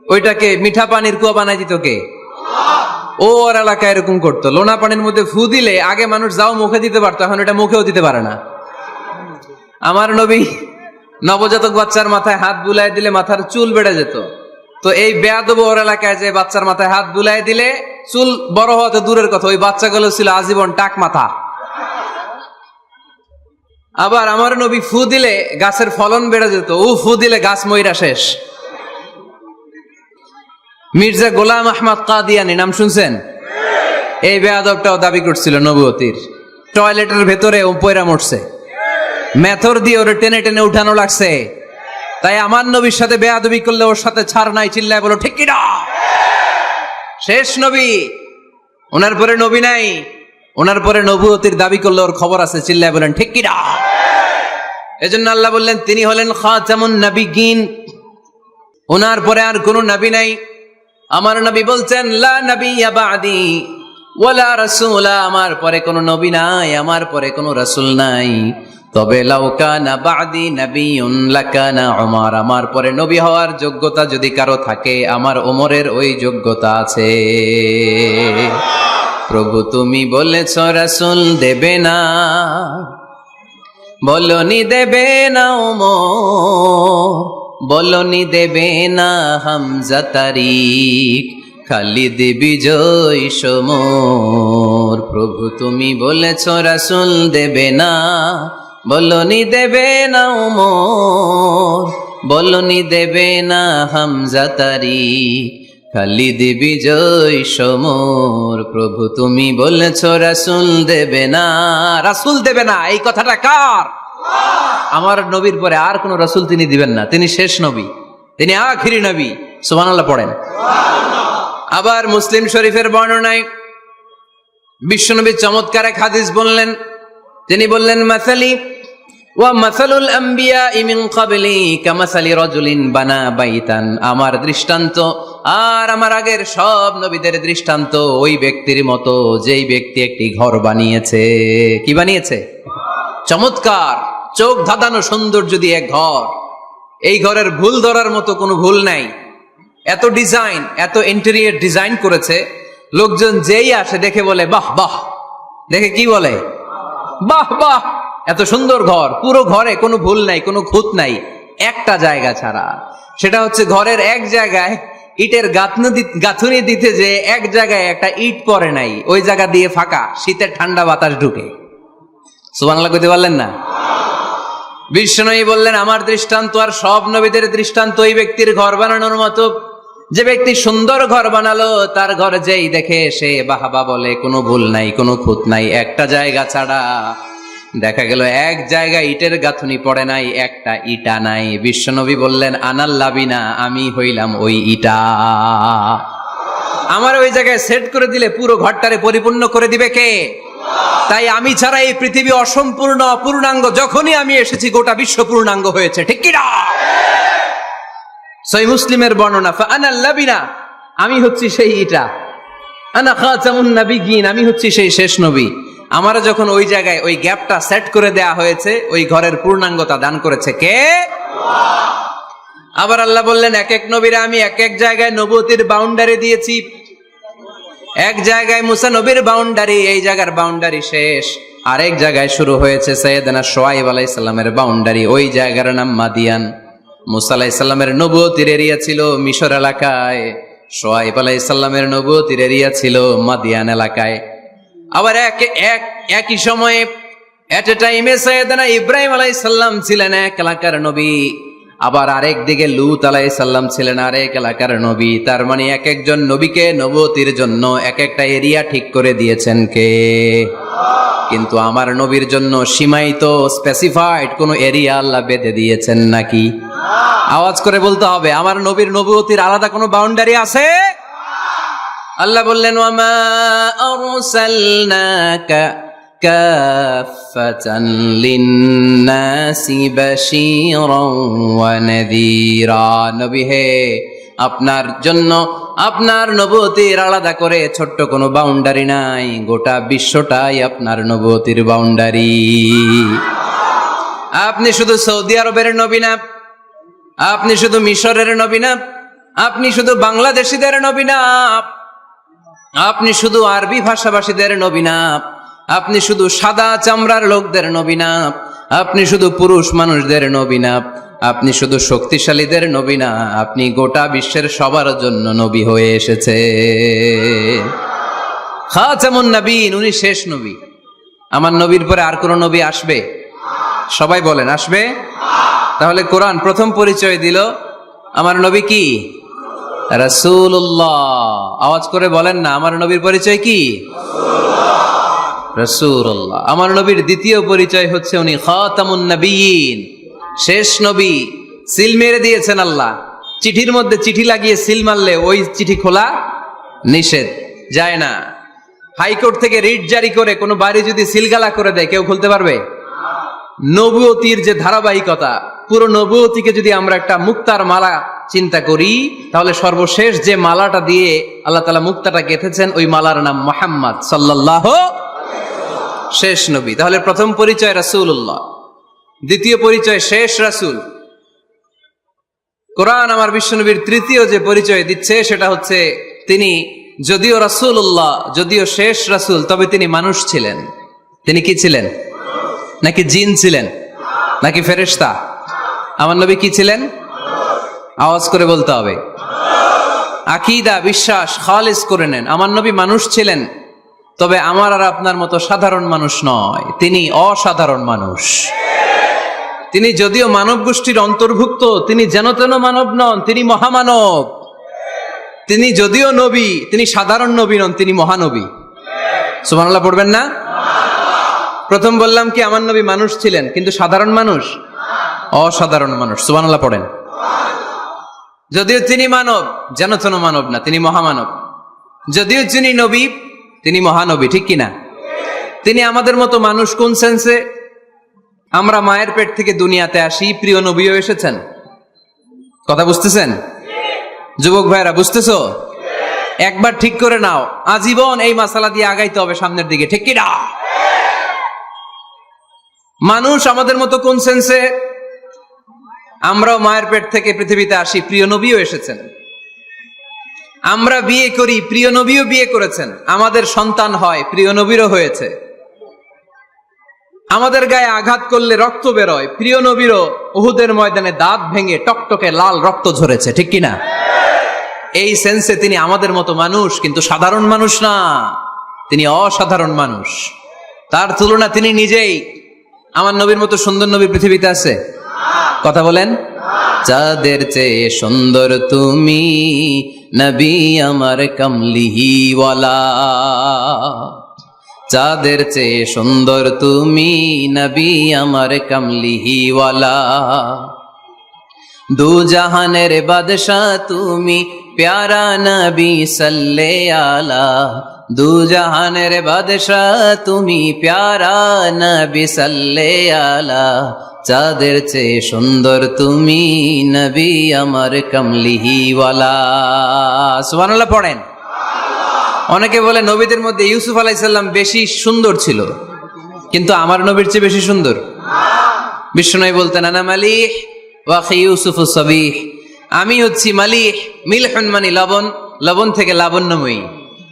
A: ওইটাকে মিঠা পানির কুয়া বানাই দিত কে? ও ওর এলাকায় এরকম করতো, লোনা পানির মধ্যে ফু দিলে আগে মানুষ যাও মুখে দিতে পারতো, এখন এটা মুখেও দিতে পারে না। আমার নবী নবজাতক বাচ্চার মাথায় হাত বুলাই দিলে মাথার চুল বেড়ে যেত। তো এই বেয়াদব ওর এলাকায় যে বাচ্চার মাথায় হাত বুলাই দিলে চুল বড় হওয়া তো দূরের কথা, ওই বাচ্চাগুলো ছিল আজীবন টাক মাথা। আবার আমার নবী ফু দিলে গাছের ফলন বেড়ে যেত, ও ফু দিলে গাছ মইরা শেষ। মির্জা গোলাম আহমদ কাদিয়ানি নাম শুনছেন? এই বেয়াদবটাও দাবি করছিল নবুয়তির। টয়লেটের ভেতরে ও পয়রা মরছে, মেথর দিয়ে ওরে টেনে টেনে উঠানো লাগছে। তাই আমার নবীর সাথে বেয়াদবি করলে ওর সাথে ছাড় নাই, চিল্লায় বলো ঠিক কিনা? শেষ নবী, ওনার পরে নবী নাই, ওনার পরে নবুয়তির দাবি করলে ওর খবর আছে, চিল্লায় বলেন ঠিক কিনা? এজন্য আল্লাহ বললেন তিনি হলেন খাতামুন নবিয়্যিন, ওনার পরে আর কোনো নবী নাই। আমার নবী বলছেন লা নাবিয়্যা বা'দি ওয়ালা রাসূলা, আমার পরে কোনো নবী নাই, আমার পরে কোনো রাসূল নাই। তবে লাউ কানা বা'দি নাবিয়্যুন লাকানা উমর, আমার পরে নবী হওয়ার যোগ্যতা যদি কারো থাকে আমার ওমরের ওই যোগ্যতা আছে। প্রভু তুমি বলেছ রাসূল দেবে না, বলনি দেবে না ওমর, বলনি দেবে না হামজা তারিক, খালিদ বিজয় সমর। প্রভু তুমি বলেছ রাসূল দেবে না, বলনি দেবে না ওমর, বলনি দেবে না হামজা তারিক, খালিদ বিজয় সমর। প্রভু তুমি বলেছ রাসূল দেবে না। রাসূল দেবে না এই কথাটা কার? আমার নবীর পরে আর কোন রাসূল তিনি দিবেন না, তিনি শেষ নবী, তিনি আখিরি নবী। সুবহানাল্লাহ পড়েন। আবার মুসলিম শরীফের বর্ণনায় বিশ্বনবী চমৎকার এক হাদিস বললেন, তিনি বললেন মাসালি ওয়া মাসালুল আম্বিয়া মিন ক্বাবলি কামাসালি রাজুলিন বানা বাইতান, আমার দৃষ্টান্ত আর আমার আগের সব নবীদের দৃষ্টান্ত ওই ব্যক্তির মতো যেই ব্যক্তি একটি ঘর বানিয়েছে। কি বানিয়েছে? চমৎকার, চোখ ধাঁধানো সৌন্দর্য দিয়ে এক ঘর। এই ঘরের ভুল ধরার মতো কোনো ভুল নাই। এত ডিজাইন, এত ইন্টেরিয়র ডিজাইন করেছে, লোকজন যেই আসে দেখে বলে বাহ বাহ, দেখে কি বলে? বাহ বাহ, এত সুন্দর ঘর। পুরো ঘরে কোনো ভুল নাই, কোনো খুঁত নাই, একটা জায়গা ছাড়া। সেটা হচ্ছে ঘরের এক জায়গায় ইটের গাঁথুনি দিতে যে এক জায়গায় একটা ইট পড়ে নাই, ওই জায়গা দিয়ে ফাঁকা, শীতের ঠান্ডা বাতাস ঢুকে। সুবহানাল্লাহ কইতে পারলেন না? বিষ্ণুই বললেন আমার দৃষ্টান্ত আর সব নবীদের দৃষ্টান্ত ওই ব্যক্তির ঘর বানানোর মতো, যে ব্যক্তি সুন্দর ঘর বানালো তার ঘর যেই দেখে সে বাহবা বলে, কোনো ভুল নাই, কোনো খুঁত নাই, একটা জায়গা ছাড়া। দেখা গেল এক জায়গায় ইটের গাঁথুনি পড়ে নাই, একটা ইটা নাই। বিশ্বনবী বললেন আনাল লাবিনা, আমি হইলাম ওই ইটা। আমার ওই জায়গায় সেট করে দিলে পুরো ঘরটারে পরিপূর্ণ করে দিবে কে? তাই আমি ছাড়া এই পৃথিবী অসম্পূর্ণ, অপূর্ণাঙ্গ। যখনই আমি এসেছি গোটা বিশ্ব পূর্ণাঙ্গ হয়েছে, ঠিক কি না? সহিহ মুসলিমের বর্ণনা, ফাআনাল লাবিনা, আমি হচ্ছি সেই ইটা, আনা খাতামুন নবিয়্যিন, আমি হচ্ছি সেই শেষ নবী। আমারা যখন ওই জায়গায় ওই গ্যাপটা সেট করে দেয়া হয়েছে, ওই ঘরের পূর্ণাঙ্গতা দান করেছে কে? আল্লাহ। আবার আল্লাহ বললেন এক এক নবীরা আমি এক এক জায়গায় নবুয়তির বাউন্ডারি দিয়েছি। এক জায়গায় মুসা নবীর বাউন্ডারি, এই জায়গার বাউন্ডারি শেষ। আরেক জায়গায় শুরু হয়েছে সাইয়েদনা শুআয়ব আলাইহিস সালামের বাউন্ডারি, ওই জায়গার নাম মাদিয়ান। মুসা আলাইহিস সালামের নবুয়তির এরিয়া ছিল মিশর এলাকায়, শুআয়ব আলাইহিস সালামের নবুয়তির এরিয়া ছিল মাদিয়ান এলাকায়। আবার একই সময়ে এট এ টাইমে সাইয়েদনা ইব্রাহিম আলাইহিস সালাম ছিলেন এক এলাকার নবী, আবার আরেক দিকে লূত আলাইহিস সালাম ছিলেন আরেক এলাকার নবী। তার মানে এক একজন নবীকে নবুয়তির জন্য এক একটা এরিয়া ঠিক করে দিয়েছেন কে? কিন্তু আমার নবীর জন্য সীমায়িত স্পেসিফাইড কোন এরিয়া আল্লাহ বেঁধে দিয়েছেন নাকি? আওয়াজ করে বলতে হবে, আমার নবীর নবুয়তির আলাদা কোনো বাউন্ডারি আছে? আল্লাহ বললেন, ওয়ামা আরসালনাকা কাফাতান লিন্নাসি বাশীরান ওয়া নাযীরা। নবী হে, আপনার জন্য আপনার নবুয়তির আলাদা করে ছোট্ট কোনো বাউন্ডারি নাই, গোটা বিশ্বটাই আপনার নবুয়তির বাউন্ডারি। আপনি শুধু সৌদি আরবের নবী না, আপনি শুধু মিশরের নবী না, আপনি শুধু বাংলাদেশিদের নবী না, আপনি শুধু আরবি ভাষাভাষীদের নবী না, আপনি শুধু সাদা চামড়ার লোকদের নবী না, আপনি শুধু পুরুষ মানুষদের নবী না, আপনি শুধু শক্তিশালীদের নবী না, আপনি গোটা বিশ্বের সবার জন্য নবী হয়ে এসেছে। খাতামুন নবীন, উনি শেষ নবী। আমার নবীর পরে আর কোন নবী আসবে? সবাই বলেন, আসবে? তাহলে কোরআন প্রথম পরিচয় দিল আমার নবী কি? রাসূলুল্লাহ। আওয়াজ করে বলেন না, আমার নবীর পরিচয় কি? রাসূলুল্লাহ। আমার নবীর দ্বিতীয় পরিচয় হচ্ছে উনি খাতামুন নবিয়্যিন, শেষ নবী। সিল মেরে দিয়েছেন আল্লাহ। চিঠির মধ্যে চিঠি লাগিয়ে সিল মারলে ওই চিঠি খোলা নিষেধ, যায় না। হাইকোর্ট থেকে রিট জারি করে কোনো বাড়ি যদি সিলগালা করে দেয়, কেউ খুলতে পারবে? নবুয়তির যে ধারাবাহিকতা, পুরো নবুয়তিকে যদি আমরা একটা মুক্তার মালা চিন্তা করি, তাহলে সর্বশেষ যে মালাটা দিয়ে আল্লাহ তাআলা মুক্তাটা গেঁথেছেন, ওই মালার নাম মুহাম্মদ সাল্লাল্লাহু, শেষ নবী। তাহলে প্রথম পরিচয় রাসূলুল্লাহ, দ্বিতীয় পরিচয় শেষ রাসূল। কোরআন আমার বিশ্বনবীর তৃতীয় যে পরিচয় দিচ্ছে সেটা হচ্ছে তিনি যদিও রাসূলুল্লাহ, যদিও শেষ রাসূল, তবে তিনি মানুষ ছিলেন। তিনি কি ছিলেন? নাকি জিন ছিলেন? নাকি ফেরেশতা? আমার নবী কি ছিলেন? আওয়াজ করে বলতে হবে। আকীদা, বিশ্বাস খালিস করে নেন, আমার নবী মানুষ ছিলেন, তবে আমার আর আপনার মতো সাধারণ মানুষ নয়, তিনি অসাধারণ মানুষ। তিনি যদিও মানব গোষ্ঠীর অন্তর্ভুক্ত, তিনি যেন তেন মানব নন, তিনি মহামানব। তিনি যদিও নবী, তিনি সাধারণ নবী নন, তিনি মহানবী। সুবহানাল্লাহ পড়বেন না? প্রথম বললাম কি আমার নবী মানুষ ছিলেন, কিন্তু সাধারণ মানুষ, অসাধারণ মানুষ। সুবহানাল্লাহ পড়েন। যদিও তিনি মানব, যেন তেন মানব না, তিনি মহামানব। যদিও তিনি নবী, তিনি মহানবী, ঠিক কিনা? তিনি আমাদের মতো মানুষ কোন সেন্সে? আমরা মায়ের পেট থেকে দুনিয়াতে আসি, প্রিয় নবীও এসেছেন। কথা বুঝতেছেন? যুবক ভাইরা বুঝতেছো? একবার ঠিক করে নাও, আজীবন এই মাসালা দিয়ে আগাইতে হবে সামনের দিকে, ঠিক কিনা? মানুষ আমাদের মতো কোন সেন্সে? আমরাও মায়ের পেট থেকে পৃথিবীতে আসি, প্রিয় নবীও এসেছেন। আমরা বিয়ে করি, প্রিয় নবীও বিয়ে করেছেন। আমাদের সন্তান হয়, প্রিয় নবীরও হয়েছে। আমাদের গায়ে আঘাত করলে রক্ত বেরোয়, প্রিয় নবীরও উহুদের ময়দানে দাঁত ভেঙে টকটকে লাল রক্ত ঝরেছে, ঠিক কিনা? এই সেন্সে তিনি আমাদের মতো মানুষ, কিন্তু সাধারণ মানুষ না, তিনি অসাধারণ মানুষ। তার তুলনা তিনি নিজেই। আমার নবীর মতো সুন্দর নবী পৃথিবীতে আছে? কথা বলেন। চাঁদের চেয়ে সুন্দর তুমি, নবী আমার কামলিওয়ালা। চাঁদের চেয়ে সুন্দর তুমি, নবী আমার কামলিওয়ালা। দু জাহানের বাদশাহ তুমি, প্যারা নবী সাল্লে আলা। দু জাহানের বাদশাহ তুমি, প্যারা নবী সাল্লে আলা। চাঁদের চেয়ে সুন্দর তুমি, নবী আমার কামলিওয়ালা। সুবহানাল্লাহ পড়েন। অনেকে বলে নবীদের মধ্যে ইউসুফ আলাইহিস সালাম বেশি সুন্দর ছিল, কিন্তু আমার নবীর চেয়ে বেশি সুন্দর? বিশ্বনবী বলতেন, আনা মালিহ ওয়া আখি ইউসুফ সাবিহ। আমি হচ্ছি মালিহ, মিলহুন মানে লবণ, লবণ থেকে লাবণ্যময়ী।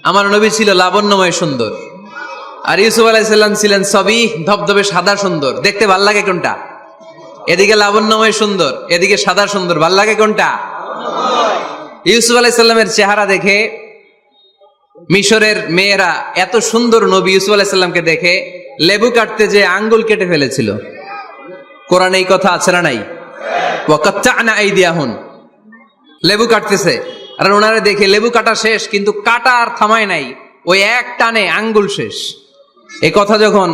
A: আমার নবী ছিল লাবণ্যময় সুন্দর, আর ইউসুফ আলাইহিস সালাম ছিলেন সাবিহ, ধবধবে সাদা সুন্দর। দেখতে ভাল লাগে কোনটা? এদিকে লাবণ্যময় সুন্দর, এদিকে সাদা সুন্দর, ভাল লাগে কোনটা? ইউসুফ আলাইহিস সালামের চেহারা দেখে মিশরের মেয়েরা এত সুন্দর নবী ইউসুফ আলাইহিস সালামকে দেখে লেবু কাটতে যে আঙ্গুল কেটে ফেলেছিল। কোরআনে এই কথা আছে না নাই? ওয়া কাত্তা'না আইদিয়াহুন, লেবু কাটতেছে, আর ওনারে দেখে লেবু কাটা শেষ, কিন্তু কাটা আর থামায় নাই, ওই এক টানে আঙ্গুল শেষ। এই কথা যখন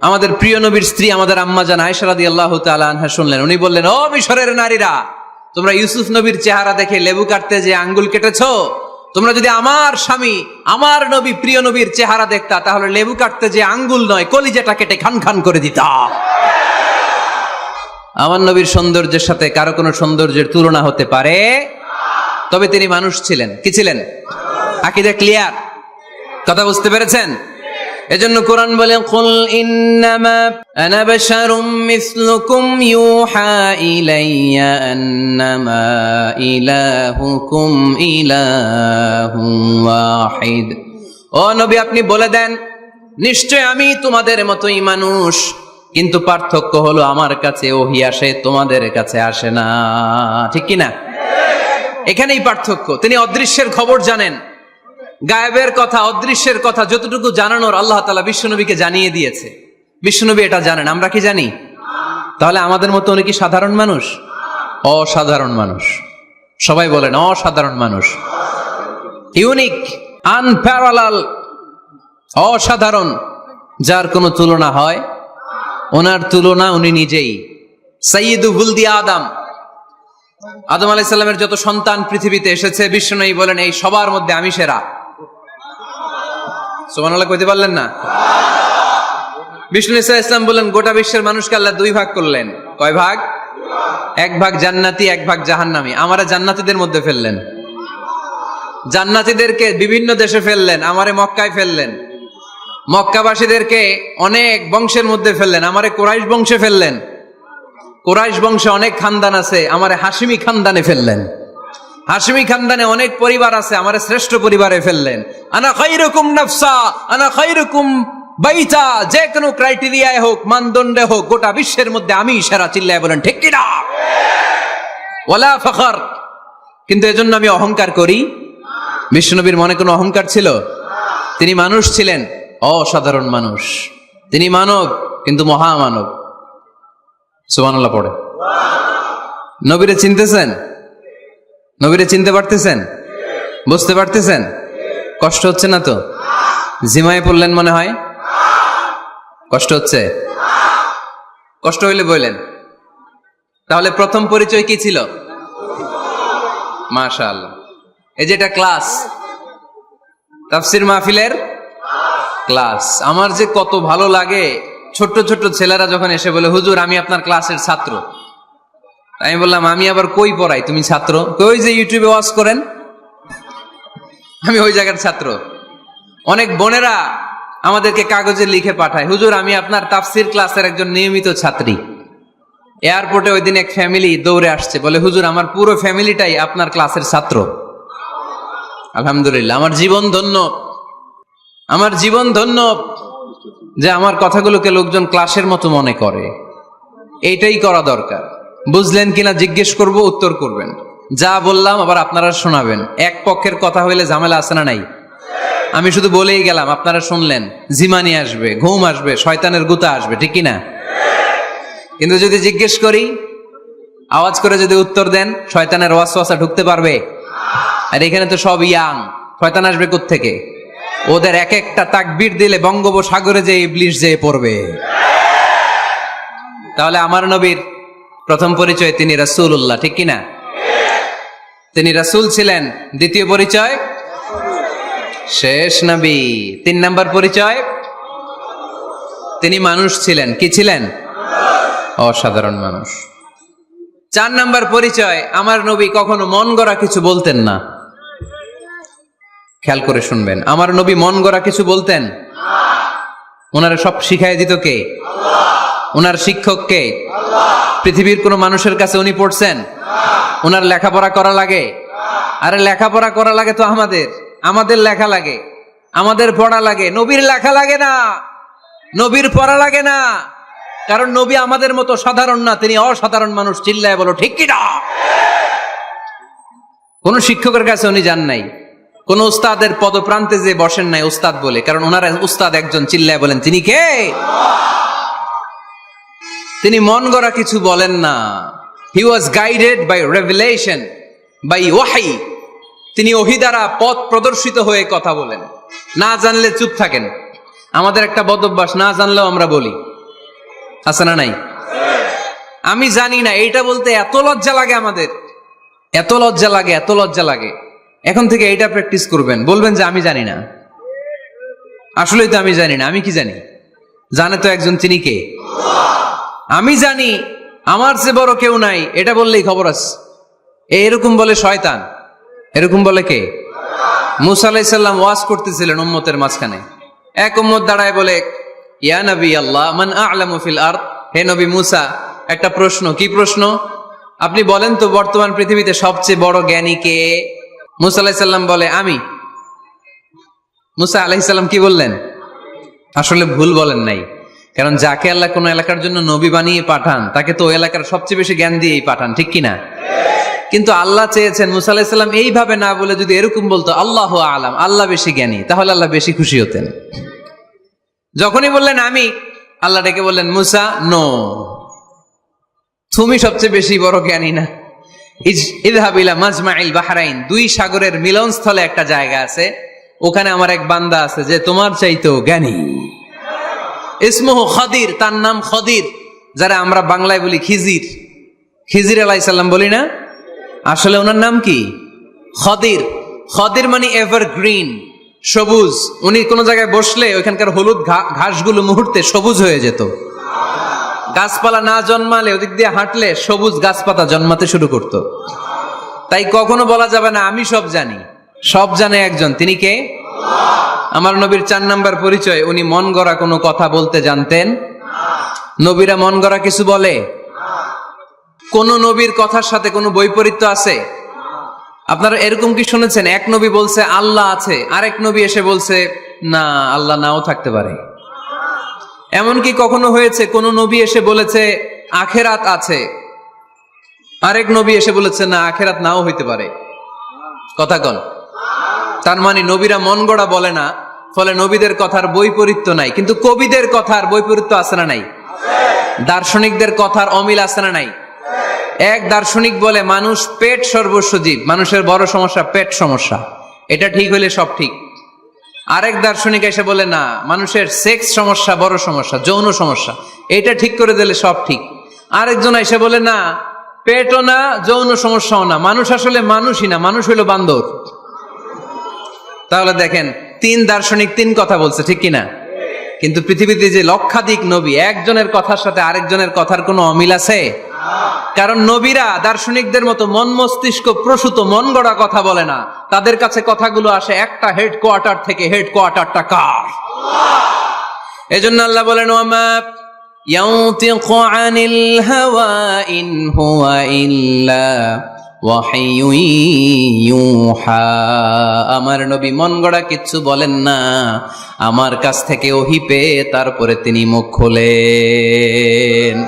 A: আমাদের প্রিয় নবীর স্ত্রী আমাদের আম্মা জান আয়েশা রাদিয়াল্লাহু তাআলা আনহা শুনলেন, উনি বললেন, ও মিশরের নারীরা, তোমরা ইউসুফ নবীর চেহারা দেখে লেবু কাটতে যে আঙ্গুল কেটেছো, তোমরা যদি আমার স্বামী আমার নবী প্রিয় নবীর চেহারা দেখতা, তাহলে লেবু কাটতে যে আঙ্গুল নয়, কলিজাটা কেটে খান খান করে দিতা। আমার নবীর সৌন্দর্যের সাথে কারো কোনো সৌন্দর্যের তুলনা হতে পারে? তবে তিনি মানুষ ছিলেন। কি ছিলেন? আকীদা ক্লিয়ার? কথা বুঝতে পেরেছেন? এজন্য কোরআন বলে, কুল ইন্নামা আনা বাশারুম মিসলুকুম ইউহা ইলাইয়া আন্নামা ইলাহুকুম ইলাহুন ওয়াহিদ। ও নবী, আপনি বলে দেন, নিশ্চয় আমি তোমাদের মতোই মানুষ, কিন্তু পার্থক্য হলো আমার কাছে ওহী আসে, তোমাদের কাছে আসে না। ঠিক কি না? এখানেই পার্থক্য। তিনি অদৃশ্যের খবর জানেন, গায়েবের কথা, অদৃশ্যের কথা যতটুকু জানানোর আল্লাহ তাআলা বিশ্বনবীকে জানিয়ে দিয়েছে। বিশ্বনবী এটা জানেন, আমরা কি জানি? তাহলে আমাদের মতো উনি কি সাধারণ মানুষ? অসাধারণ মানুষ। সবাই বলেন অসাধারণ মানুষ। ইউনিক, আনপ্যারালাল, অসাধারণ, যার কোনো তুলনা হয়? ওনার তুলনা উনি নিজেই। সাইয়্যিদু ওয়ালদি আদম, আদম আলাইহিস সালামের যত সন্তান পৃথিবীতে এসেছে, বিশ্বনবী বলেন এই সবার মধ্যে আমি সেরা। সুবহানাল্লাহ কইতে পারলেন না? বিষ্ণু ঈসা ইসলাম বলেন, গোটা বিশ্বের মানুষকে আল্লাহ দুই ভাগ করলেন। কয় ভাগ? এক ভাগ জান্নাতি, এক ভাগ জাহান্নামী। আমারে জান্নাতীদের মধ্যে ফেললেন। জান্নাতীদেরকে বিভিন্ন দেশে ফেললেন, আমারে মক্কায় ফেললেন। মক্কাবাসীদেরকে অনেক বংশের মধ্যে ফেললেন, আমারে কুরাইশ বংশে ফেললেন। কুরাইশ বংশে অনেক খানদান আছে, আমারে হাশিমি খানদানে ফেললেন। হাশিমি খানদানে অনেক পরিবার আছে, আমারে শ্রেষ্ঠ পরিবারে ফেললেন। আনা খায়রুকুম নাফসা, আনা খায়রুকুম বাইতা, যে কোনো ক্রাইটেরিয়ায় হোক, মানদণ্ডে হোক, গোটা বিশ্বের মধ্যে আমি সেরা। চিল্লায় বলেন ঠিক কি না? ওয়ালা ফখর। কিন্তু এজন্য আমি অহংকার করি? বিশ্বনবীর মনে কোনো অহংকার ছিল? তিনি মানুষ ছিলেন, অসাধারণ মানুষ। তিনি মানব, কিন্তু মহামানব। সুবহানাল্লাহ পড়ে। নবীরে চিনতেছেন? নবীরে চিনতে পারতেছেন? বুঝতে পারতেছেন? কষ্ট হচ্ছে না তো? জিমায় পড়লেন মনে হয়? কষ্ট হচ্ছে? কষ্ট হইলে বললেন। তাহলে প্রথম পরিচয় কি ছিল? মাশাআল্লাহ। এই যে এটা ক্লাস, তাফসীর মাহফিলের ক্লাস। আমার যে কত ভালো লাগে ছোট্ট ছোট্ট ছেলেরা যখন এসে বলে, হুজুর আমি আপনার ক্লাসের ছাত্র। আমি বললাম, আমি আবার কই পড়াই, তুমি ছাত্র? ওই যে ইউটিউবে ওয়াজ করেন, আমি ওই জায়গার ছাত্র। অনেক বোনেরা আমাদেরকে কাগজে লিখে পাঠায়, হুজুর আমি আপনার তাফসীর ক্লাসের একজন নিয়মিত ছাত্রী। এয়ারপোর্টে ওই দিন এক ফ্যামিলি দৌড়ে আসছে, বলে হুজুর আমার পুরো ফ্যামিলিটাই আপনার ক্লাসের ছাত্র। আলহামদুলিল্লাহ, আমার জীবন ধন্য, আমার জীবন ধন্য যে আমার কথাগুলোকে লোকজন ক্লাসের মতো মনে করে। এইটাই করা দরকার। বুঝলেন কিনা জিজ্ঞেস করব, উত্তর করবেন। যা বললাম আবার আপনারা শোনাবেন। এক পক্ষের কথা হইলে ঝামেলা আছে না নাই? আমি শুধু বলেই গেলাম, আপনারা শুনলেন, জিমানি আসবে, ঘুম আসবে, শয়তানের গুতা আসবে, ঠিক কিনা? কিন্তু যদি জিজ্ঞেস করি, আওয়াজ করে যদি উত্তর দেন, শয়তানের ওয়াসওয়াসা ঢুকতে পারবে? আর এখানে তো সব ইয়াং, শয়তান আসবে কোত্থেকে? ওদের এক একটা তাকবীর দিলে বঙ্গোপসাগরে যে ইবলিশ যেয়ে পড়বে। তাহলে আমার নবীর প্রথম পরিচয় তিনি রাসূলুল্লাহ, ঠিক কিনা? তিনি রাসূল ছিলেন। দ্বিতীয় পরিচয় শেষ নবী। 3 নাম্বার পরিচয় তিনি মানুষ ছিলেন। কি ছিলেন? অসাধারণ মানুষ। 4 নাম্বার পরিচয়, আমার নবী কখনো মন গড়া কিছু বলতেন না। খেয়াল করে শুনবেন, আমার নবী মন গড়া কিছু বলতেন? ওনারা সব শিখাই দিত কে? ওনার শিক্ষক কে? পৃথিবীর কোন মানুষের কাছে উনি পড়ছেন? ওনার লেখাপড়া করা লাগে? আরে লেখাপড়া করা লাগে তো আমাদের লেখা লাগে, আমাদের পড়া লাগে। নবীর লেখা লাগে না, নবীর পড়া লাগে না, কারণ নবী আমাদের মতো সাধারণ না, তিনি অসাধারণ মানুষ। চিল্লায় বলো ঠিক কি না? কোন শিক্ষকের কাছে উনি যান নাই, কোন উস্তাদের পদপ্রান্তে যে বসেন নাই উস্তাদ বলে, কারণ ওনার উস্তাদ একজন। চিল্লায় বলেন তিনি কে? তিনি মন গড়া কিছু বলেন না। He was guided by revelation, by wahi. তিনি ওহী দ্বারা পথ প্রদর্শিত হয়ে কথা বলেন। না জানলে চুপ থাকেন। আমাদের একটা বদ অভ্যাস, না জানলেও আমরা বলি, আছে না নাই? আমি জানি না, এইটা বলতে এত লজ্জা লাগে আমাদের, এত লজ্জা লাগে, এত লজ্জা লাগে। এখন থেকে এইটা প্র্যাকটিস করবেন, বলবেন যে আমি জানি না। আসলেই তো আমি জানি না। আমি কি জানি? জানে তো একজন, তিনি কে? আমি জানি, আমার চেয়ে বড় কেউ নাই, এটা বললেই খবর আছে। এরকম বলে শয়তান। এরকম বলে কে? মুসা আলাইহিস সালাম ওয়াজ করতেছিলেন উম্মতের মাঝখানে। এক উম্মত দাঁড়ায় বলে, ইয়া নবী আল্লাহ, মান আ'লামু ফিল আরদ। হে নবী মুসা, একটা প্রশ্ন। কি প্রশ্ন? আপনি বলেন তো বর্তমান পৃথিবীতে সবচেয়ে বড় জ্ঞানী কে? মুসা আলাইহিস সালাম বলে, আমি। মুসা আলাইহিস সালাম কি বললেন? আসলে ভুল বলেন নাই, কারণ যাকে আল্লাহ কোন এলাকার জন্য নবী বানিয়ে পাঠান, তাকে তো ওই এলাকার সবচেয়ে বেশি জ্ঞান দিয়েই পাঠান, ঠিক কিনা? কিন্তু আল্লাহ চেয়েছেন মুসা আলাইহিস সালাম এইভাবে না বলে যদি এরকম বলতো, আল্লাহু আ'লাম, আল্লাহ বেশি জ্ঞানী, তাহলে আল্লাহ বেশি খুশি হতেন। যখনই বললেন আমি, আল্লাহ ডেকে বললেন, মুসা নো, তুমি সবচেয়ে বেশি বড় জ্ঞানী না। ইযহাব ইলা মাজমাইল বাহরাইন, দুই সাগরের মিলনস্থলে একটা জায়গা আছে, ওখানে আমার এক বান্দা আছে যে তোমার চাইতেও জ্ঞানী। ইসমুহু খাদির, তার নাম খদির, যারা আমরা বাংলায় বলি খিজির। খিজির আলাইহিস সালাম বলি না, আসলে ওনার নাম কি? খদির। খদির মানে এভারগ্রিন, সবুজ। উনি কোন জায়গায় বসলে ওইখানকার হলুদ ঘাসগুলো মুহূর্তে সবুজ হয়ে যেত। গাছপালা না জন্মালে ওদিক দিয়ে হাঁটলে সবুজ গাছপাতা জন্মাতে শুরু করত। তাই কখনো বলা যাবে না আমি সব জানি। সব জানে একজন, তিনি কে? আমার নবীর 4 নাম্বার পরিচয়, উনি মন গড়া কোনো কথা বলতে জানতেন। নবীরা মন গড়া কিছু বলে? কোন নবীর কথার সাথে কোনো বৈপরীত্য আছে? আপনারা এরকম কি শুনেছেন, এক নবী বলছে আল্লাহ আছে, আরেক নবী এসে বলছে না, আল্লাহ নাও থাকতে পারে? এমনকি কখনো হয়েছে কোন নবী এসে বলেছে আখেরাত আছে, আরেক নবী এসে বলেছে না, আখেরাত নাও হইতে পারে? কথা কন। তার মানে নবীরা মন গড়া বলে না, ফলে নবীদের কথার বৈপরীত্য নাই। কিন্তু কবিদের কথার বৈপরীত্য আছে না নাই? দার্শনিকদের কথার অমিল আছে না নাই? এক দার্শনিক বলে মানুষ পেট সর্বস্ব জীব, মানুষের বড় সমস্যা পেট সমস্যা, এটা ঠিক হইলে সব ঠিক। আরেক দার্শনিক এসে বলে না, মানুষের সেক্স সমস্যা বড় সমস্যা, যৌন সমস্যা, এটা ঠিক করে দিলে সব ঠিক। আরেকজন এসে বলে না, পেটও না, যৌন সমস্যাও না, মানুষ আসলে মানুষই না, মানুষ হইল বান্দর। তাহলে দেখেন, 3 দার্শনিক 3 কথা বলছে, ঠিক কিনা? কিন্তু পৃথিবীতে যে লক্ষাধিক নবী, একজনের কথার সাথে আরেকজনের কথার কোনো অমিল আছে? কারণ নবীরা দার্শনিকদের মতো মন মস্তিষ্ক প্রসূত মন গড়া কথা বলে না, তাদের কাছে কথাগুলো আসে একটা হেডকোয়ার্টার থেকে। হেডকোয়ার্টারটা কার? এজন্য আল্লাহ বলেন, ওয়ামা ইয়ানতিকু আনিল হাওয়া ইন হুয়া ইল্লা ওয়াহিয়ুন ইউহা। আমার নবী মন গড়া কিচ্ছু বলেন না, আমার কাছ থেকে ওহী পেয়ে তারপরে তিনি মুখ খোলেন।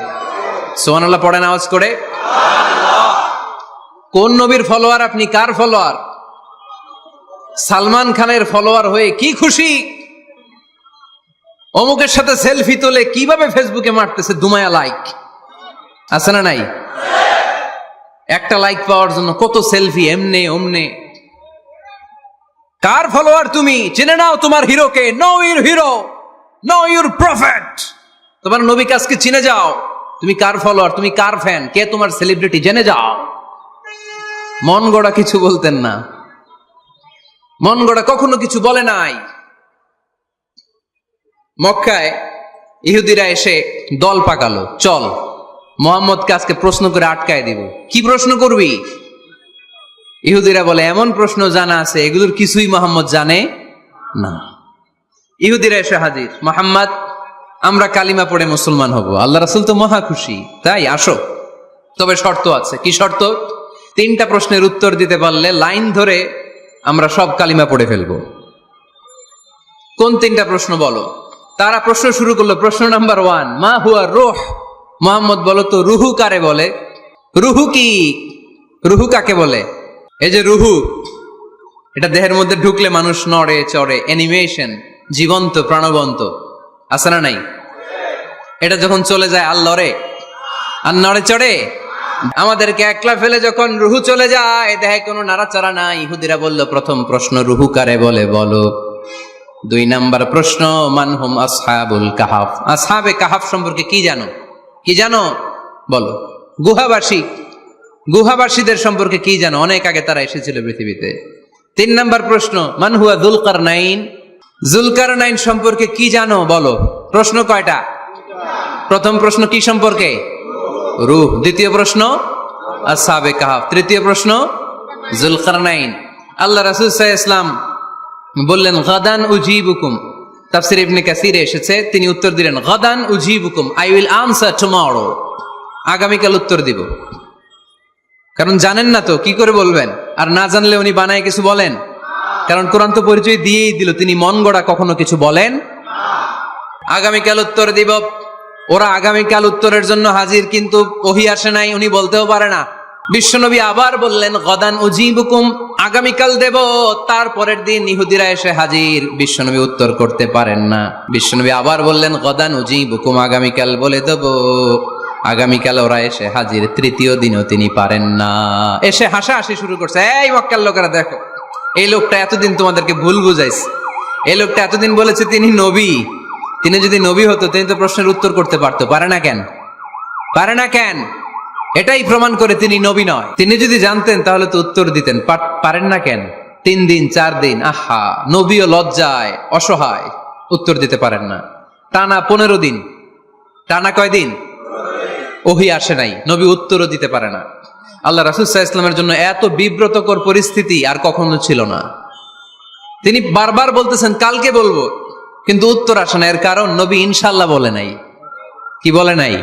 A: সুবহানাল্লাহ পড়েন আওয়াজ করে। কোন নবীর ফলোয়ার আপনি? কার ফলোয়ার? সালমান খানের ফলোয়ার হয়ে কি খুশি? অমুকের সাথে সেলফি তোলে কিভাবে ফেসবুকে মারতেছে দুমায়া লাইক, আছে না নাই? একটা লাইক পাওয়ার জন্য কত সেলফি, এমনে ওমনে। কার ফলোয়ার তুমি? জেনে নাও তোমার হিরোকে। Know your hero, know your prophet. তোমার নবীকে আজকে চিনে যাও। তুমি কার ফলোয়ার, তুমি কার ফ্যান, কে তোমার সেলিব্রিটি, জেনে যাও। মন গড়া কিছু বলতেন না, মন গড়া কখনো কিছু বলে নাই। মক্কায় ইহুদিরা এসে দল পাকালো, চল মুহাম্মদকে আজকে প্রশ্ন করে আটকায় দিব। কি প্রশ্ন করবি? ইহুদিরা বলে এমন প্রশ্ন জানা আছে এগুলোর কিছুই মুহাম্মদ জানে না। ইহুদিরা এসে হাজির, মুহাম্মদ আমরা কালিমা পড়ে মুসলমান হব। আল্লাহ রাসূল তো মহা খুশি, তাই আসো, তবে শর্ত আছে। কি শর্ত? 3টা প্রশ্নের উত্তর দিতে পারলে লাইন ধরে আমরা সব কালিমা পড়ে ফেলবো। কোন 3টা প্রশ্ন বলো? তারা প্রশ্ন শুরু করলো। প্রশ্ন নাম্বার 1, মা হুয়া রূহ। মুহাম্মদ বলো তো রুহু কারে বলে? রুহু কি? রুহু কাকে বলে? এই যে রুহু, এটা দেহের মধ্যে ঢুকলে মানুষ নড়ে চড়ে, অ্যানিমেশন, জীবন্ত প্রাণবন্ত, আছে না নাই? এটা যখন চলে যায় আর লড়ে, আর নড়ে চড়ে, আমাদেরকে একলা ফেলে যখন রুহু চলে যায়, দেখে কোনো নাড়াচাড়া নাই। ইহুদিরা বলল, প্রথম প্রশ্ন রুহু কারে বলে বলো। 2 নাম্বার প্রশ্ন, মানহুম আসহাবুল কাহাফ, আসহাবে কাহাফ সম্পর্কে কি জানো, কি জানো বলো। গুহাবাসীদের সম্পর্কে কি জানো, অনেক আগে তারা এসেছিল পৃথিবীতে। 3 নাম্বার প্রশ্ন, মান হুয়া যুলকারনাইন, যুলকারনাইন সম্পর্কে কি জানো বলো। প্রশ্ন কয়টা? প্রথম প্রশ্ন কি সম্পর্কে? রূহ। দ্বিতীয় প্রশ্ন আসহাবে কাহাফ। তৃতীয় প্রশ্ন যুলকারনাইন। আল্লাহ রাসূল সাল্লাল্লাহু আলাইহি ওয়াসাল্লাম বললেন, গাদান উজিবুকুম। তাফসীর ইবনে কাসিরে এসেছে, তিনি উত্তর দিলেন, গাদান উজিবুকুম, আই উইল আনসার টুমরো, আগামীকাল উত্তর দিব। কারণ জানেন না তো কি করে বলবেন, আর না জানলে উনি বানায় কিছু বলেন। কারণ কোরআন তো পরিচয় দিয়েই দিল, তিনি মন গড়া কখনো কিছু বলেন। আগামীকাল উত্তর দিব। ওরা আগামীকাল উত্তরের জন্য হাজির, কিন্তু ওহী আসে নাই, উনি বলতেও পারে না। বিশ্বনবী আবার বললেন, গদান উজিবুকুম, আগামীকাল দেব। তারপরের দিন ইহুদিরা এসে হাজির, বিশ্বনবী উত্তর করতে পারেন না। বিশ্বনবী আবার বললেন, গদান উজিবুকুম, আগামীকাল বলে দেব। আগামীকাল ওরা এসে হাজির, তৃতীয় দিনও তিনি পারেন না। এসে হাসাহাসি শুরু করছে, এই মক্কার লোকেরা দেখো, এই লোকটা এতদিন তোমাদেরকে ভুল বুঝাইছে। এই লোকটা এতদিন বলেছে তিনি নবী। তিনি যদি নবী হতো, তিনি তো প্রশ্নের উত্তর করতে পারতো, পারে না কেন? পারে না কেন? এটাই প্রমাণ করে তিনি নবী নয়। তিনি যদি জানতেন তাহলে তো উত্তর দিতেন, পারেন না কেন? 3 দিন 4 দিন, আহা, নবীও লজ্জায় অসহায়, উত্তর দিতে পারেন না। টানা 15 দিন, টানা কয়দিন ওহী আসে নাই, নবী উত্তরও দিতে পারে না। আল্লাহ রাসূল সাল্লাল্লাহু আলাইহি ওয়াসাল্লামের জন্য এত বিব্রতকর পরিস্থিতি আর কখনো ছিল না। তিনি বারবার বলতেছেন কালকে বলবো, কিন্তু উত্তর আসে না। এর কারণ নবী ইনশাআল্লাহ বলে নাই। কি বলে নাই?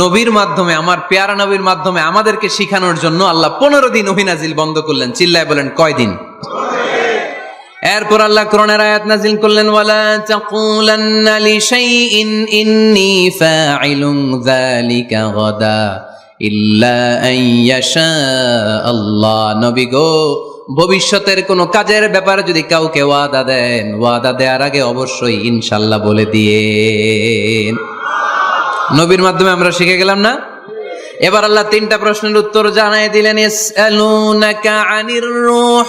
A: নবীর মাধ্যমে, আমার পেয়ারা নবীর মাধ্যমে আমাদেরকে শিখানোর জন্য আল্লাহ 15 দিন ওহী নাজিল বন্ধ করলেন। চিল্লায় বলেন কয়দিন? এরপর আল্লাহ কোরআনের আয়াত নাজিল করলেন, ওয়ালা তাকুলান্না লিশাইইন ইন্নী ফাইলুন যালিকা গাদা ইল্লা আন ইয়াশা আল্লাহ। নবী গো, ভবিষ্যতের কোন কাজের ব্যাপারে যদি কাউকে ওয়াদা দেন, ওয়াদা দেওয়ার আগে অবশ্যই ইনশাআল্লাহ বলে দিয়েন। নবীর মাধ্যমে আমরা শিখে গেলাম না? এবার আল্লাহ 3টা প্রশ্নের উত্তর জানায় দিলেন। ইয়াসআলুনাকা আনির রূহ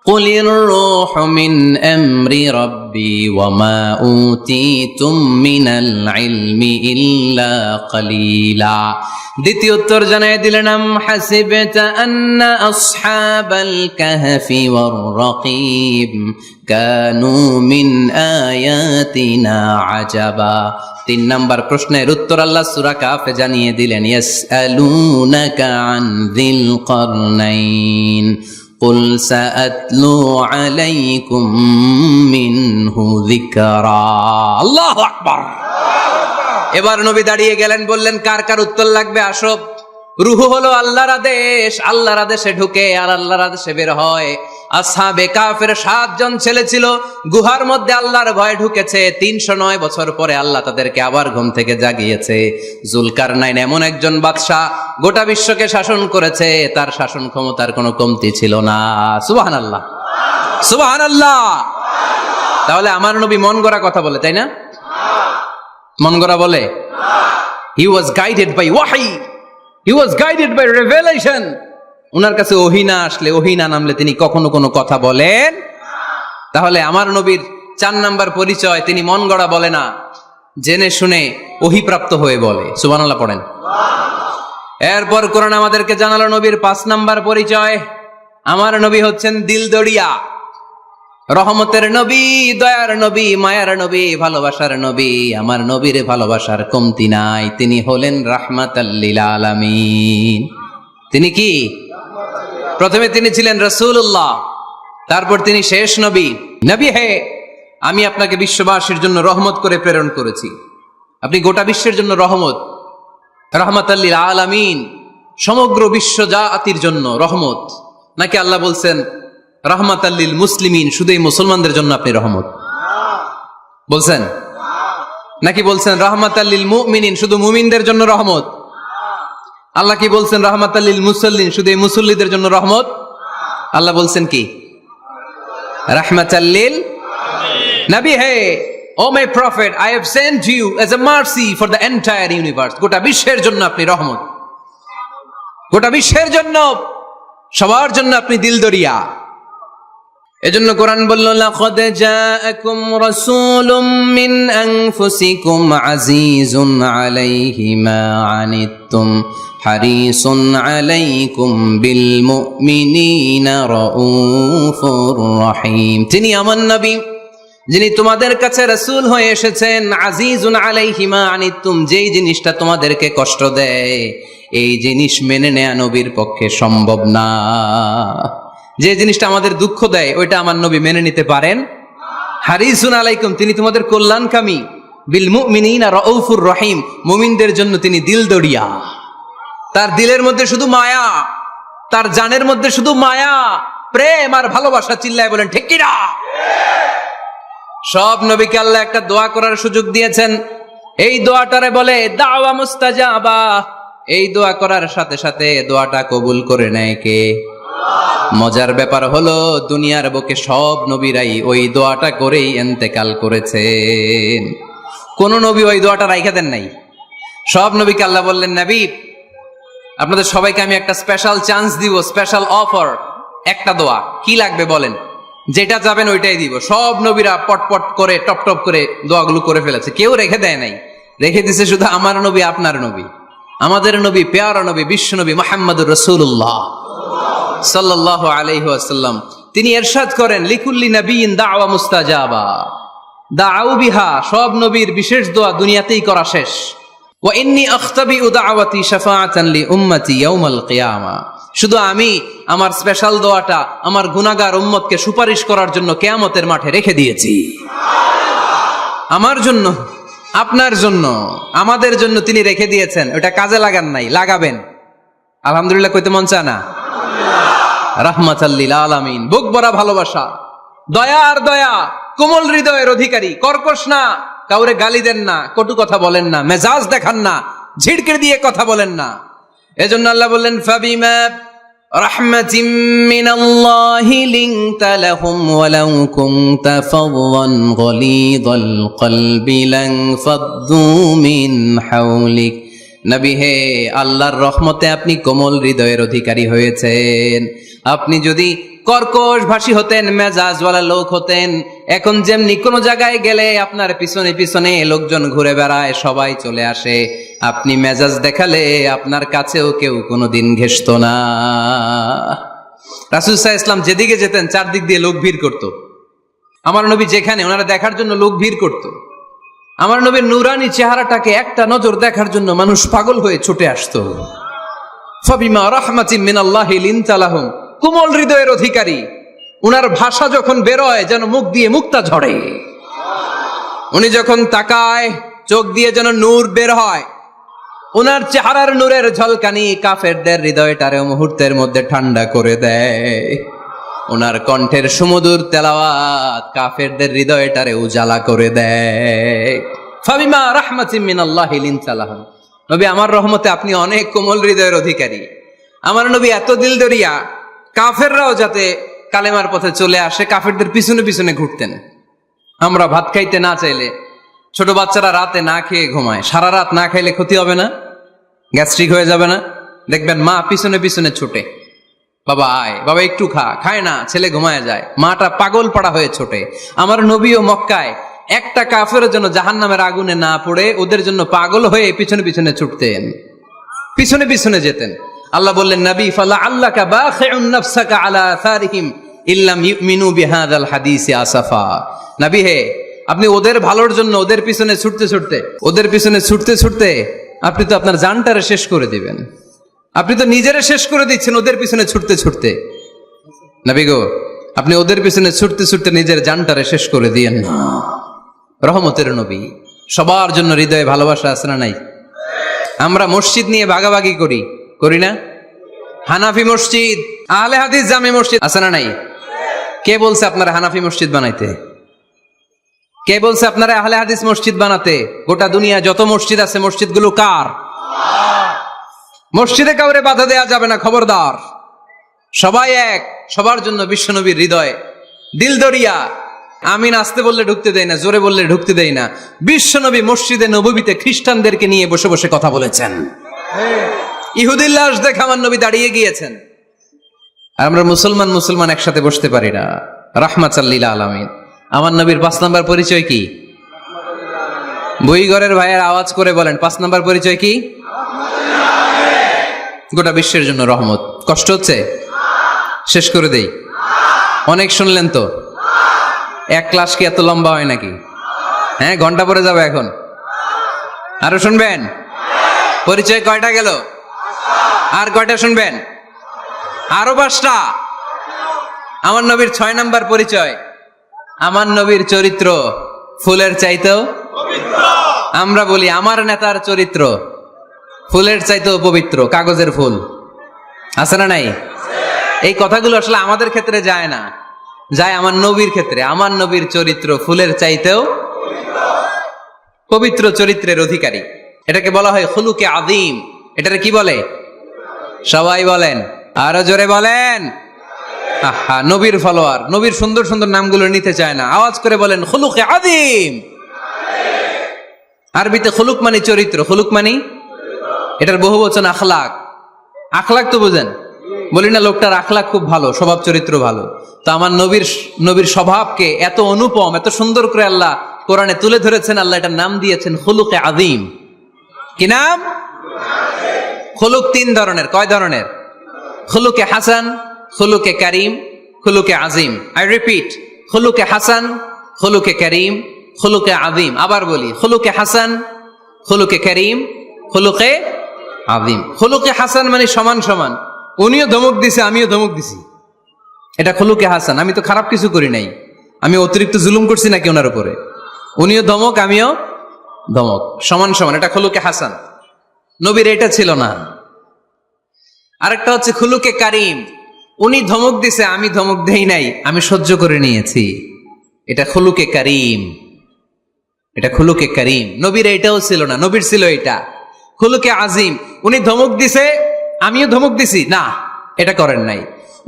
A: কুলির রূহু মিন আমরি রাব্বি ওয়া মা উতিতুম মিনাল ইলমি ইল্লা কালিলা। দ্বিতীয় উত্তর জানায় দিলেন, আম হাসিবতা আন্না আসহাবাল কাহফি ওয়ার রাকিব কানু মিন আয়াতিনা আজাবা। 3 নাম্বার প্রশ্নের উত্তর আল্লাহ সূরা কাফে জানিয়ে দিলেন, ইয়াসআলুনাকা আন যিল কারনাইন কুল সাআতলু আলাইকুম মিনহু যিকরা। আল্লাহু আকবার। এবার নবী দাঁড়িয়ে গেলেন, বললেন, কার কার উত্তর লাগবে আসো। রূহ হলো আল্লাহর আদেশ, আল্লাহর আদেশে ঢুকে আর আল্লাহর আদেশে বের হয়। আসহাবে কাফের 7 জন ছেলে ছিল, গুহার মধ্যে আল্লাহর ভয় ঢুকেছে। 309 বছর পরে আল্লাহ তাদেরকে আবার ঘুম থেকে জাগিয়েছে। যুলকারনাইন এমন একজন বাদশা, গোটা বিশ্বকে শাসন করেছে, তার শাসন ক্ষমতার কোনো কমতি ছিল না। সুবহানাল্লাহ, সুবহানাল্লাহ। তাহলে আমার নবী মন গড়া কথা বলে, তাই না? মন গড়া বলে? He was guided by wahi, he was guided by revelation. উনার কাছে ওহী না আসলে, ওহী না নামলে তিনি কখনো কোনো কথা বলেন। তাহলে আমার নবীর 4 নাম্বার পরিচয়, তিনি মন গড়া বলে না, জেনে শুনে ওহীপ্রাপ্ত হয়ে বলে। সুবহানাল্লাহ পড়েন। এরপর কোরআন আমাদেরকে জানালো নবীর 5 নাম্বার পরিচয়, আমার নবী হচ্ছেন দিলদরিয়া, রহমতের নবী, দয়ার নবী, মায়ার নবী, ভালোবাসার নবী। আমার নবীর ভালোবাসার কমতি নাই। তিনি হলেন রাহমাতাল লিল আলামিন। তিনি কি? প্রথমে তিনি ছিলেন রাসূলুল্লাহ, তারপর তিনি শেষ নবী। নবী হে, আমি আপনাকে বিশ্ববাসীর জন্য রহমত করে প্রেরণ করেছি। আপনি গোটা বিশ্বের জন্য রহমত, রাহমাতাল লিল আলামিন, সমগ্র বিশ্ব জাতির জন্য রহমত। নাকি আল্লাহ বলছেন রাহমাতাল লিল মুসলিমিন, শুধু এই মুসলমানদের জন্য আপনি রহমত বলছেন? নাকি বলছেন রাহমাতাল লিল মুমিনিন, শুধু মুমিনদের জন্য রহমত? আল্লাহ কি বলছেন রাহমাতাল লিল মুসাল্লিন, শুধু এই মুসল্লিদের জন্য রহমত? আল্লাহ বলছেন কি? রাহমাতাল লিল নবী হে, O my prophet, I have sent you as a mercy for the entire universe. গোটা বিশ্বের জন্য আপনি রহমত। গোটা বিশ্বের জন্য, সবার জন্য আপনি দিলদরিয়া। এজন্য কোরআন বলল, লাকাদ জাআকুম রাসূলুম মিন আনফুসিকুম আজিজুন আলাইহি মা আনিতুম হারিসুন আলাইকুম বিল মুমিনিনা রাউফুর রহিম। তিনি আমার নবী, যিনি তোমাদের কাছে রাসূল হয়ে এসেছেন। আজিজুন আলাইহি মা আনিতুম, যেই জিনিসটা তোমাদেরকে কষ্ট দেয় এই জিনিস মেনে নেয়া নবীর পক্ষে সম্ভব না। যে জিনিসটা আমাদের দুঃখ দেয় ওইটা আমার নবী মেনে নিতে পারেন। হারিসুন আলাইকুম, তিনি তোমাদের কল্যাণকামী। বিল মুমিনিনা রাউফুর রহিম, মুমিনদের জন্য তিনি দিলদরিয়া। তার দিলের মধ্যে শুধু মায়া, তার জানের মধ্যে শুধু মায়া, প্রেম আর ভালোবাসা। চিল্লায় বলেন ঠিক কিনা? সব নবীকে আল্লাহ একটা দোয়া করার সুযোগ দিয়েছেন। এই দোয়াটারে বলে দাওয়া মুস্তাজাবা। এই দোয়া করার সাথে সাথে দোয়াটা কবুল করে নেয় কে? মজার ব্যাপার হলো দুনিয়ার বুকে সব নবীরাই ওই দোয়াটা করেই ইন্তেকাল করেছেন। কোন নবী ওই দোয়াটা রাইখা দেন নাই। সব নবীকে আল্লাহ বললেন, নবী আপনাদের সবাইকে আমি একটা স্পেশাল চান্স দিব, স্পেশাল অফার। একটা দোয়া, কি লাগবে বলেন, যেটা যাবেন ওইটাই দিব। সব নবীরা পটপট করে টপ টপ করে দোয়াগুলো করে ফেলেছে, কেউ রেখে দেয় নাই। রেখে দিছে শুধু আমার নবী, আপনার নবী, আমাদের নবী, পেয়ারা নবী, বিশ্ব নবী মুহাম্মদুর রাসূলুল্লাহ সাল্লাল্লাহু আলাইহি ওয়াসাল্লাম। তিনি ইরশাদ করেন, লিকুল্লি নাবিয়িন দাওয়া মুস্তাজাবা দাউ বিহা। সব নবীর বিশেষ দোয়া দুনিয়াতেই করা শেষ। ওয়া ইন্নী আখতাবিউ দাওয়াতি শাফাআতান লি উম্মতি ইয়াউমাল কিয়ামা। শুধু আমি আমার স্পেশাল দোয়াটা আমার গুনাহগার উম্মতকে সুপারিশ করার জন্য কিয়ামতের মাঠে রেখে দিয়েছি। আমার জন্য, আপনার জন্য, আমাদের জন্য তিনি রেখে দিয়েছেন। ওটা কাজে লাগান নাই, লাগাবেন। আলহামদুলিল্লাহ কইতে মন চায় না? রাহমাতাল লিল আলামিন, বুক ভরা ভালোবাসা, দয়া আর দয়া, কোমল হৃদয়ের অধিকারী, কর্কশ না, কাউরে গালি দেন না, কটু কথা বলেন না, মেজাজ দেখান না, ঝিড়কে দিয়ে কথা বলেন না। এজন্য আল্লাহ বললেন, ফাবিমা রাহমাতিম মিনাল্লাহি লিনতা লাহুম ওয়ালাউ কুনতা ফাদদান গলিযাল কলবি লানফাদ্দু মিন হাওলিক। নবী হে, আল্লাহর রহমতে আপনি কোমল হৃদয়ের অধিকারী হয়েছেন। আপনি যদি কর্কশ ভাষী হতেন, মেজাজওয়ালা লোক হতেন, এখন যেমনি কোনো জায়গায় গেলে আপনার পিছনে পিছনে লোকজন ঘুরে বেড়ায়, সবাই চলে আসে, আপনি মেজাজ দেখালে আপনার কাছেও কেউ কোনোদিন ঘেষত না। রাসূল সাল্লাল্লাহু আলাইহি ওয়াসাল্লাম যেদিকে যেতেন চারদিক দিয়ে লোক ভিড় করত। আমার নবী যেখানে, ওনারা দেখার জন্য লোক ভিড় করত। আমার নবীর নূরানি চেহারাটাকে একটা নজর দেখার জন্য মানুষ পাগল হয়ে ছুটে আসতো। ফাবিমা রাহমাতিম মিনাল্লাহি লিনতা লাহুম, কোমল হৃদয়ের অধিকারী। উনার ভাষা যখন বেরোয় যেন মুখ দিয়ে মুক্তা ঝরে। উনি যখন তাকায় চোখ দিয়ে যেন নূর বের হয়। উনার চেহারার নূরের ঝলকানি কাফেরদের হৃদয়টারে মুহূর্তের মধ্যে ঠান্ডা করে দেয়। ওনার কণ্ঠের সুমধুর তেলাওয়াত কাফেরদের হৃদয়টারে উজালা করে দেয়। ফাবিমা রাহমাতিম মিনাল্লাহি লিনতা লাহুম, নবী আমার রহমতে আপনি অনেক কোমল হৃদয়ের অধিকারী। আমার নবী এত দিলদরিয়া, কাফেররাও যাতে কালেমার পথে চলে আসে কাফেরদের পিছনে পিছনে ঘুরতেন। আমরা ভাত খাইতে না চাইলে, ছোট বাচ্চারা রাতে না খেয়ে ঘুমায়, সারা রাত না খাইলে ক্ষতি হবে না? গ্যাস্ট্রিক হয়ে যাবে না? দেখবেন মা পিছনে পিছনে ছুটে, বাবা আয়, বাবা একটু খা, খায় না, ছেলে ঘুমায় যায়, মাটা পাগল পাড়া হয়ে ছোটে। আমার নবীও মক্কায় একটা কাফেরের জন্য জাহান্নামের আগুনে না পড়ে ওদের জন্য পাগল হয়ে পিছনে পিছনে ছুটতেন, পিছনে পিছনে যেতেন। আল্লাহ বললেন, নবী ফালা আল্লাকা বাখিউন নাফসাকা আলা আসারিহিম ইল্লাম ইউমিনু বিহাযাল হাদিসি আসাফা। নবী হে, আপনি ওদের ভালোর জন্য ওদের পিছনে ছুটতে ছুটতে, ওদের পিছনে ছুটতে ছুটতে আপনি তো আপনার জানটারে শেষ করে দিবেন। আপনি তো নিজেরে শেষ করে দিচ্ছেন ওদের পিছনে ছুটতে ছুটতে। নবী গো, আপনি ওদের পিছনে ছুটতে ছুটতে নিজের জানটারে শেষ করে দিয়েন না। রহমতের নবী, সবার জন্য হৃদয়ে ভালোবাসা আছে না নাই? আমরা মসজিদ নিয়ে ভাগাভাগি করি, করি না? হানাফি মসজিদ, আহলে হাদিস জামে মসজিদ আছে না নাই? কে বলছে আপনারা হানাফি মসজিদ বানাইতে? কে বলছে আপনারা আহলে হাদিস মসজিদ বানাতে? গোটা দুনিয়া যত মসজিদ আছে মসজিদগুলো কার? মসজিদে কাউরে বাধা দেয়া যাবে না, খবরদার। সবাই এক, সবার জন্য বিশ্বনবীর হৃদয় দিলদরিয়া। আমিন আসতে বললে ঢুকতে দেয় না, জোরে বললে ঢুকতে দেয় না। বিশ্বনবী মসজিদে নববীতে খ্রিস্টানদেরকে নিয়ে বসে বসে কথা বলেছেন। ইহুদির লাশ দেখে আমার নবী দাঁড়িয়ে গিয়েছেন। আর আমরা মুসলমান একসাথে বসতে পারি না। রাহমাতাল লিল আলামিন। আমার নবীর 5 নাম্বার পরিচয় কি? বইঘরের ভাইয়ের আওয়াজ করে বলেন 5 নাম্বার পরিচয় কি? গোটা বিশ্বের জন্য রহমত। কষ্ট হচ্ছে? শেষ করে দেই। অনেক শুনলেন তো। এক ক্লাস কি এত লম্বা হয় নাকি? হ্যাঁ, ঘন্টা পরে যাবে এখন। আরো শুনবেন? পরিচয় কয়টা গেল? আর কয়টা শুনবেন? আরো 5টা। আমার নবীর 6 নাম্বার পরিচয়, আমার নবীর চরিত্র ফুলের চাইতেও পবিত্র। আমরা বলি আমার নেতার চরিত্র ফুলের চাইতেও পবিত্র। কাগজের ফুল আছে না নাই? এই কথাগুলো আসলে আমাদের ক্ষেত্রে যায় না, যায় আমার নবীর ক্ষেত্রে। আমার নবীর চরিত্র ফুলের চাইতেও পবিত্র চরিত্রের অধিকারী। এটাকে বলা হয় খুলুকে আযীম। এটারে কি বলে? সবাই বলেন, আরো জোরে বলেন। আহা, নবীর ফলোয়ার নবীর সুন্দর সুন্দর নামগুলো নিতে চায় না। আওয়াজ করে বলেন খুলুকে আযীম। আরবিতে খুলুক মানে চরিত্র, খুলুক মানে এটার বহু বচন আখলাক। আখলাক তো বুঝেন? বলি না লোকটার আখলাক খুব ভালো, স্বভাব চরিত্র ভালো। তো আমার নবীর স্বভাবকে এত অনুপম, এত সুন্দর করে আল্লাহ কোরআনে তুলে ধরেছেন। আল্লাহ এটার নাম দিয়েছেন খুলুকে আযীম। কি নাম? খুলুক 3 ধরনের। কয় ধরনের? খুলুকে হাসান, খুলুকে কারীম, খুলুকে আযীম। আই রিপিট, খুলুকে হাসান, খুলুকে কারীম, খুলুকে আযীম। আবার বলি, খুলুকে হাসান, খুলুকে কারীম, খুলুকে আযীম। খুলুকে হাসান মানে সমান সমান, উনিও ধমক দিছে আমিও ধমক দিছি, এটা খুলুকে হাসান। আমি তো খারাপ কিছু করি নাই, আমি অতিরিক্ত জুলুম করছি নাকি ওনার উপরে? উনিও ধমক আমিও ধমক, সমান সমান, এটা খুলুকে হাসান। নবীর এটা ছিল না। আরেকটা হচ্ছে খুলুকে কারীম, উনি ধমক দিছে আমি ধমক দেই নাই, আমি সহ্য করে নিয়েছি, এটা খুলুকে কারীম। এটা খুলুকে কারীম। নবীর এটাও ছিল না, নবীর ছিল এটা খুলুকে আযীম। উনি ধমক দিছে আমিও ধমক দিছি, না এটা করেন নাই।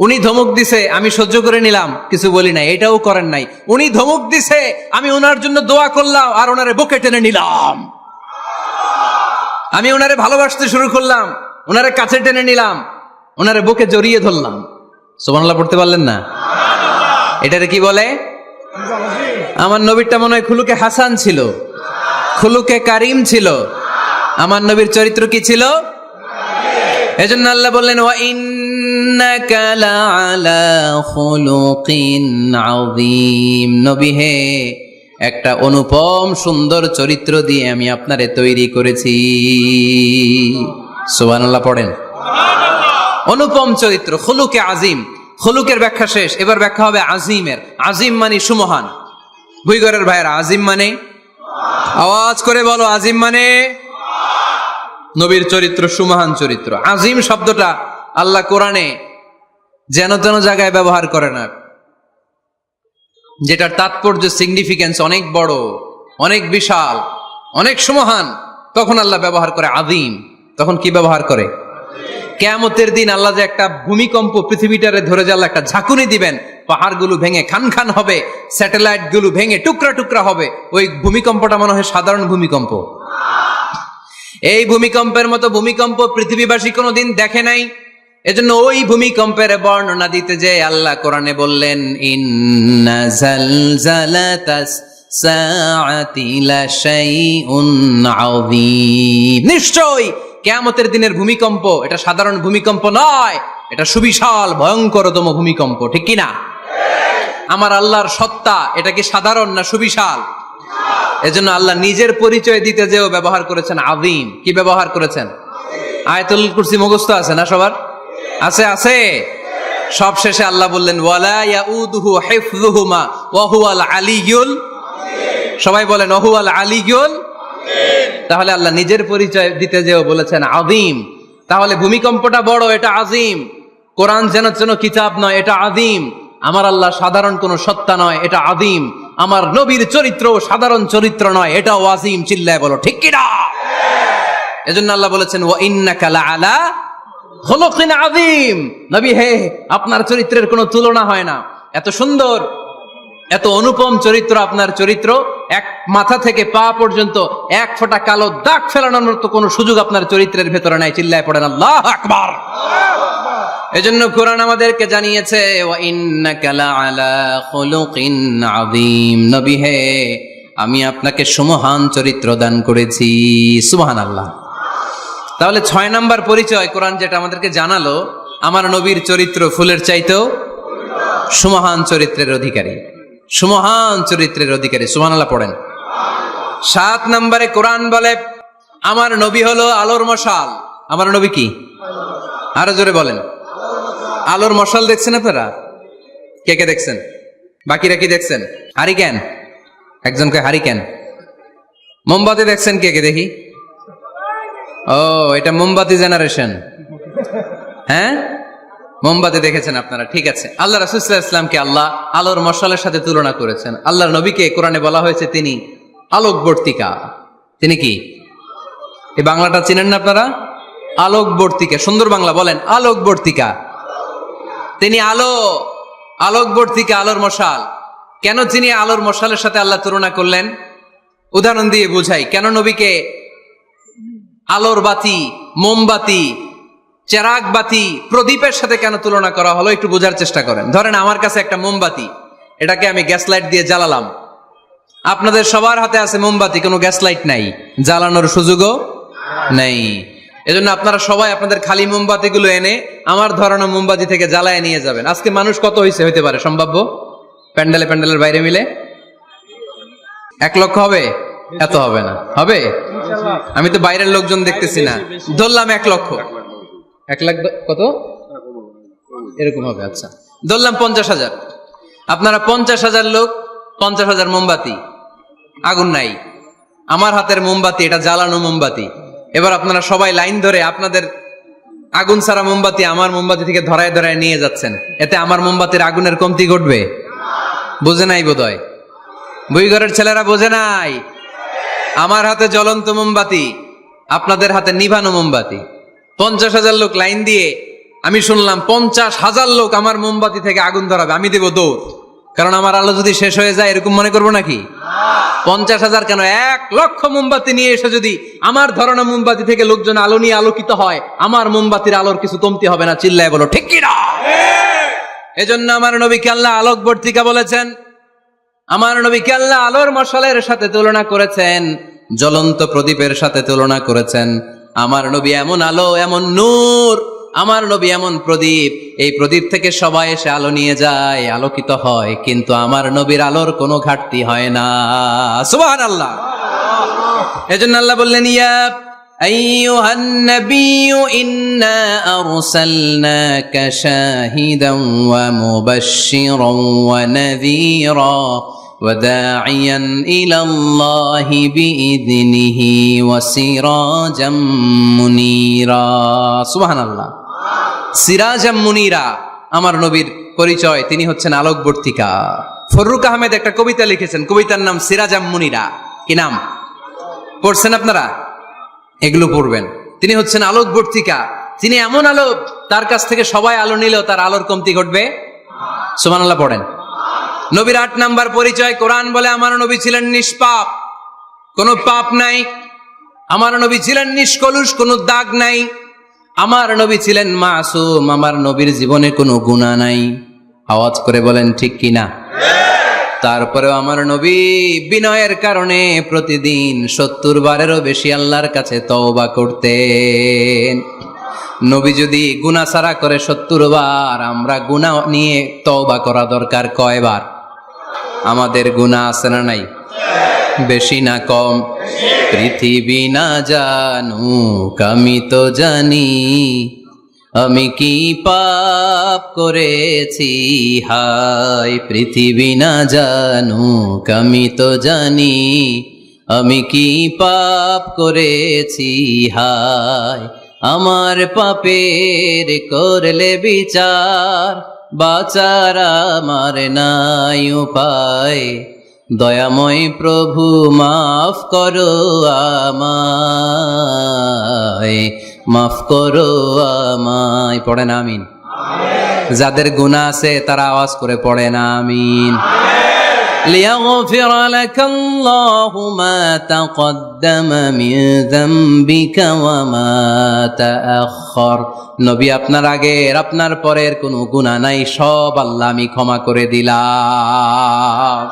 A: উনি ধমক দিছে আমি সহ্য করে নিলাম, কিছু বলি নাই, এটাও করেন নাই। উনি ধমক দিছে আমি ওনার জন্য দোয়া করলাম আর ওনারে বুকে টেনে নিলাম, আমি ওনারে ভালোবাসতে শুরু করলাম, ওনারে কাছে টেনে নিলাম, ওনারে বুকে জড়িয়ে ধরলাম। সুবহানাল্লাহ পড়তে পারলেন না? এটারে কি বলে? আমার নবীরটা মনে হয় খুলুকে হাসান ছিল, খুলুকে কারীম ছিল। আমার নবীর চরিত্র কি ছিল? এজন্য আল্লাহ বললেন ওয়া ইন্নাকা লাআলা খুলুকিন আযীম। নবী হে, একটা অনুপম সুন্দর চরিত্র দিয়ে আমি আপনারে তৈরি করেছি। সুবহানাল্লাহ পড়েন। অনুপম চরিত্র, খুলুকে আযীম। খুলুকের ব্যাখ্যা শেষ, এবার ব্যাখ্যা হবে আযীমের। আযীম মানে সুমহান। ভুইগরের ভাইয়েরা, আযীম মানে? আওয়াজ করে বলো, আযীম মানে? নবীর চরিত্র সুমহান চরিত্র। আযীম শব্দটা আল্লাহ কোরআনে যেন তেন জায়গায় ব্যবহার করে না, যেটার তাৎপর্য সিগনিফিকেন্স অনেক বড়, অনেক বিশাল, অনেক সুমহান, তখন আল্লাহ ব্যবহার করে আযীম। তখন কি ব্যবহার করে? কিয়ামতের দিন আল্লাহ যে একটা ভূমিকম্প পৃথিবীটারে ধরে যে আল্লাহ একটা ঝাঁকুনি দিবেন, পাহাড়গুলো ভেঙে খান খান হবে, স্যাটেলাইট গুলো ভেঙে টুকরা টুকরা হবে। ওই ভূমিকম্পটা মনে হয় সাধারণ ভূমিকম্প। এই ভূমিকম্পের মতো ভূমিকম্প পৃথিবীবাসী কোনোদিন দেখে নাই। এজন্য ওই ভূমিকম্পের বর্ণনা দিতে যে আল্লাহ কোরআনে বললেন ইন্না জালজালাতাস সাআতি লাশাইউন আযীম। নিশ্চয়ই কিয়ামতের দিনের ভূমিকম্প এটা সাধারণ ভূমিকম্প নয়, এটা সুবিশাল ভয়ঙ্করতম ভূমিকম্প। ঠিক কি না? আমার আল্লাহর সত্তা এটা কি সাধারণ না সুবিশাল? এজন্য আল্লাহ নিজের পরিচয় দিতে যেও ব্যবহার করেছেন আযীম। কি ব্যবহার করেছেন? আয়াতুল কুরসি মুখস্থ আছে না সবার? আছে আছে। সব শেষে আল্লাহ বললেন ওয়ালা ইয়াউদুহু হিফযুহুমা ওয়া হুয়াল আলিয়্যুল। সবাই বলেন ওয়া হুয়াল আলিয়্যুল। তাহলে আল্লাহ নিজের পরিচয় দিতে যেও বলেছেন আযীম। তাহলে ভূমিকম্পটা বড়, এটা আযীম। কোরআন যেন যেন কিতাব নয়, এটা আযীম। আমার আল্লাহ সাধারণ কোন সত্তা নয়, এটা আযীম। আমার নবীর চরিত্র সাধারণ চরিত্র নয়, এটাও আযীম। চিল্লায় বলো ঠিক কি না? এজন্য আল্লাহ বলেছেন ওয়া ইন্নাকা লাআলা খুলুকিন আযীম। নবী হে, আপনার চরিত্রের কোনো তুলনা হয় না। এত সুন্দর এত অনুপম চরিত্র আপনার চরিত্র, এক মাথা থেকে পা পর্যন্ত এক ফোঁটা কালো দাগ ফেলানোর মতো কোনো সুযোগ আপনার চরিত্রের ভেতরে নাই। চিল্লায় পড়েন আল্লাহু আকবার। এজন্য কোরআন আমাদেরকে জানিয়েছে, ওয়া ইন্নাকা লাআলা খুলুকিন আযীম, নবী হে আমি আপনাকে সুমহান চরিত্র দান করেছি। সুবহানাল্লাহ। তাহলে 6 নাম্বার পরিচয় কোরআন যেটা আমাদেরকে জানালো, আমার নবীর চরিত্র ফুলের চাইতেও সুমহান চরিত্রের অধিকারী, সুমহান চরিত্রের অধিকারী। সুবহানাল্লাহ পড়েন। 7 নম্বরে কোরআন বলে আমার নবী হলো আলোর মশাল। আমার নবী কি? আরো জোরে বলেন। আলোর মশাল দেখছেন আপনারা? কে কে দেখছেন? বাকিরা কি দেখছেন? হারিকেন, একজনকে হারিকেন। মোমবাতি দেখছেন কে কে? দেখি। ও, এটা মোমবাতি জেনারেশন। হ্যাঁ, মোমবাতি দেখেছেন আপনারা, ঠিক আছে। আল্লাহ রাসূল সাল্লাল্লাহু আলাইহি ওয়াসাল্লামকে আল্লাহ আলোর মশালের সাথে তুলনা করেছেন। আল্লাহর নবীকে কোরআনে বলা হয়েছে তিনি আলোকবর্তিকা। তিনি কি? এই বাংলাটা চিনেন না আপনারা? আলোকবর্তিকা, সুন্দর বাংলা বলেন, আলোকবর্তিকা। তিনি আলো, আলোকবর্তিকা, আলোর মশাল। কেন তিনি আলোর মশালের সাথে আল্লাহ তুলনা করলেন? উদাহরণ দিয়ে বুঝাই। কেন নবীকে আলোর বাতি, মোমবাতি, চেরাগ বাতি, প্রদীপের সাথে কেন তুলনা করা হলো একটু বোঝার চেষ্টা করেন। ধরেন আমার কাছে একটা মোমবাতি, এটাকে আমি গ্যাস লাইট দিয়ে জ্বালালাম। আপনাদের সবার হাতে আছে মোমবাতি, কোনো গ্যাস লাইট নাই, জ্বালানোর সুযোগও নেই। এজন্য আপনারা সবাই আপনাদের খালি মোমবাতি গুলো এনে আমার ধরানো মোমবাতি থেকে জ্বালায় নিয়ে যাবেন। আজকে মানুষ কত হইতে পারে সম্ভাব্য? প্যান্ডেলে প্যান্ডেলের বাইরে মিলে 1 লক্ষ হবে? এত হবে না, হবে? আমি তো বাইরের লোকজন দেখতেছি না, ধরলাম 1 লক্ষ। 1 লাখ কত এরকম হবে। আচ্ছা, ধরলাম 50,000। আপনারা 50,000 লোক, 50,000 মোমবাতি, আগুন নাই। আমার হাতের মোমবাতি, এটা জ্বালানো মোমবাতি। এবার আপনারা সবাই লাইন ধরে আপনাদের আগুন ছাড়া মোমবাতি আমার মোমবাতি থেকে ধরায় ধরায় নিয়ে যাচ্ছেন। এতে আমার মোমবাতির আগুনের কমতি ঘটবে? বোঝে নাই বোধহয়, বুইঘরের ছেলেরা বোঝে নাই। আমার হাতে জ্বলন্ত মোমবাতি, আপনাদের হাতে নিভানো মোমবাতি। 50,000 লোক লাইন দিয়ে, আমি শুনলাম 50,000 লোক আমার মোমবাতি থেকে আগুন ধরাবে, আমি দেব দৌড়। কারণ আমার আলো যদি শেষ হয়ে যায় এরকম মনে করবো নাকি? 50,000 কেন, 1 লক্ষ মোমবাতি নিয়ে এসে যদি আমার ধরানো মোমবাতি থেকে লোকজন আলো নিয়ে আলোকিত হয়, আমার মোমবাতির আলোর কিছু কমতি হবে না। চিল্লায় বলো ঠিক কি না? এজন্য আমার নবীকে আল্লাহ আলোকবর্তিকা বলেছেন। আমার নবীকে আল্লাহ আলোর মশালের সাথে তুলনা করেছেন, জ্বলন্ত প্রদীপের সাথে তুলনা করেছেন। আমার নবী এমন আলো, এমন নূর, আমার নবী এমন প্রদীপ, এই প্রদীপ থেকে সবাই এসে আলো নিয়ে যায়, আলোকিত হয়, কিন্তু আমার নবীর আলোর কোনো ঘাটতি হয় না। সুবহানাল্লাহ। এজন্য আল্লাহ বললেন, ইয়া আইয়ুহান নাবিয়্যু ইন্না আরসালনাকা শাহিদান ওয়া মুবাশশিরান ওয়া নাযীরা وداعيا إلى الله بإذنه وسراجا منيرا سبحان الله سراجا منيرا আমার নবীর পরিচয়, তিনি হচ্ছেন আলোকবর্তিকা। ফররুক আহমেদ একটা কবিতা লিখেছেন, কবিতার নাম সিরাজাম মুনিরা। কি নাম? পড়ছেন আপনারা? এগুলো পড়বেন। তিনি হচ্ছেন আলোকবর্তিকা, তিনি এমন আলো, তার কাছ থেকে সবাই আলো নিলেও তার আলোর কমতি ঘটবে। সুবহানাল্লাহ পড়েন। নবীর 8 নাম্বার পরিচয়, কোরআন বলে আমার নবী ছিলেন নিষ্পাপ, কোনো পাপ নাই। আমার নবী ছিলেন নিষ্কলুষ, কোনো দাগ নাই। আমার নবী ছিলেন মাসুম, আমার নবীর জীবনে কোনো গুনাহ নাই। আওয়াজ করে বলেন ঠিক কি না? তারপরেও আমার নবী বিনয়ের কারণে প্রতিদিন 70 বারেরও বেশি আল্লাহর কাছে তওবা করতেন। নবী যদি গুনাহ ছাড়া করে 70 বার, আমরা গুনাহ নিয়ে তওবা করা দরকার কয়বার? আমাদের গুনাহ আছে না নাই? বেশি না কম? পৃথিবী না জানুক আমি তো জানি, আমি কি পাপ করেছি হায়। পৃথিবী না জানুক আমি তো জানি, আমি কি পাপ করেছি হায়। আমার পাপের করলে বিচার, বাঁচার আমার নাই উপায়। দয়াময় প্রভু মাফ করো আমায়, মাফ করো আমায়। পড়েন আমিন। যাদের গুনাহ আছে তারা আওয়াজ করে পড়েন আমিন। লিয়াগফির লাকাল্লাহু মা তাকদ্দামা মিন যামবিকা ওয়া মা তাআখার। নবী, আপনার আগের আপনার পরের কোনো গুনাহ নাই, সব আল্লাহ আমি ক্ষমা করে দিলাম।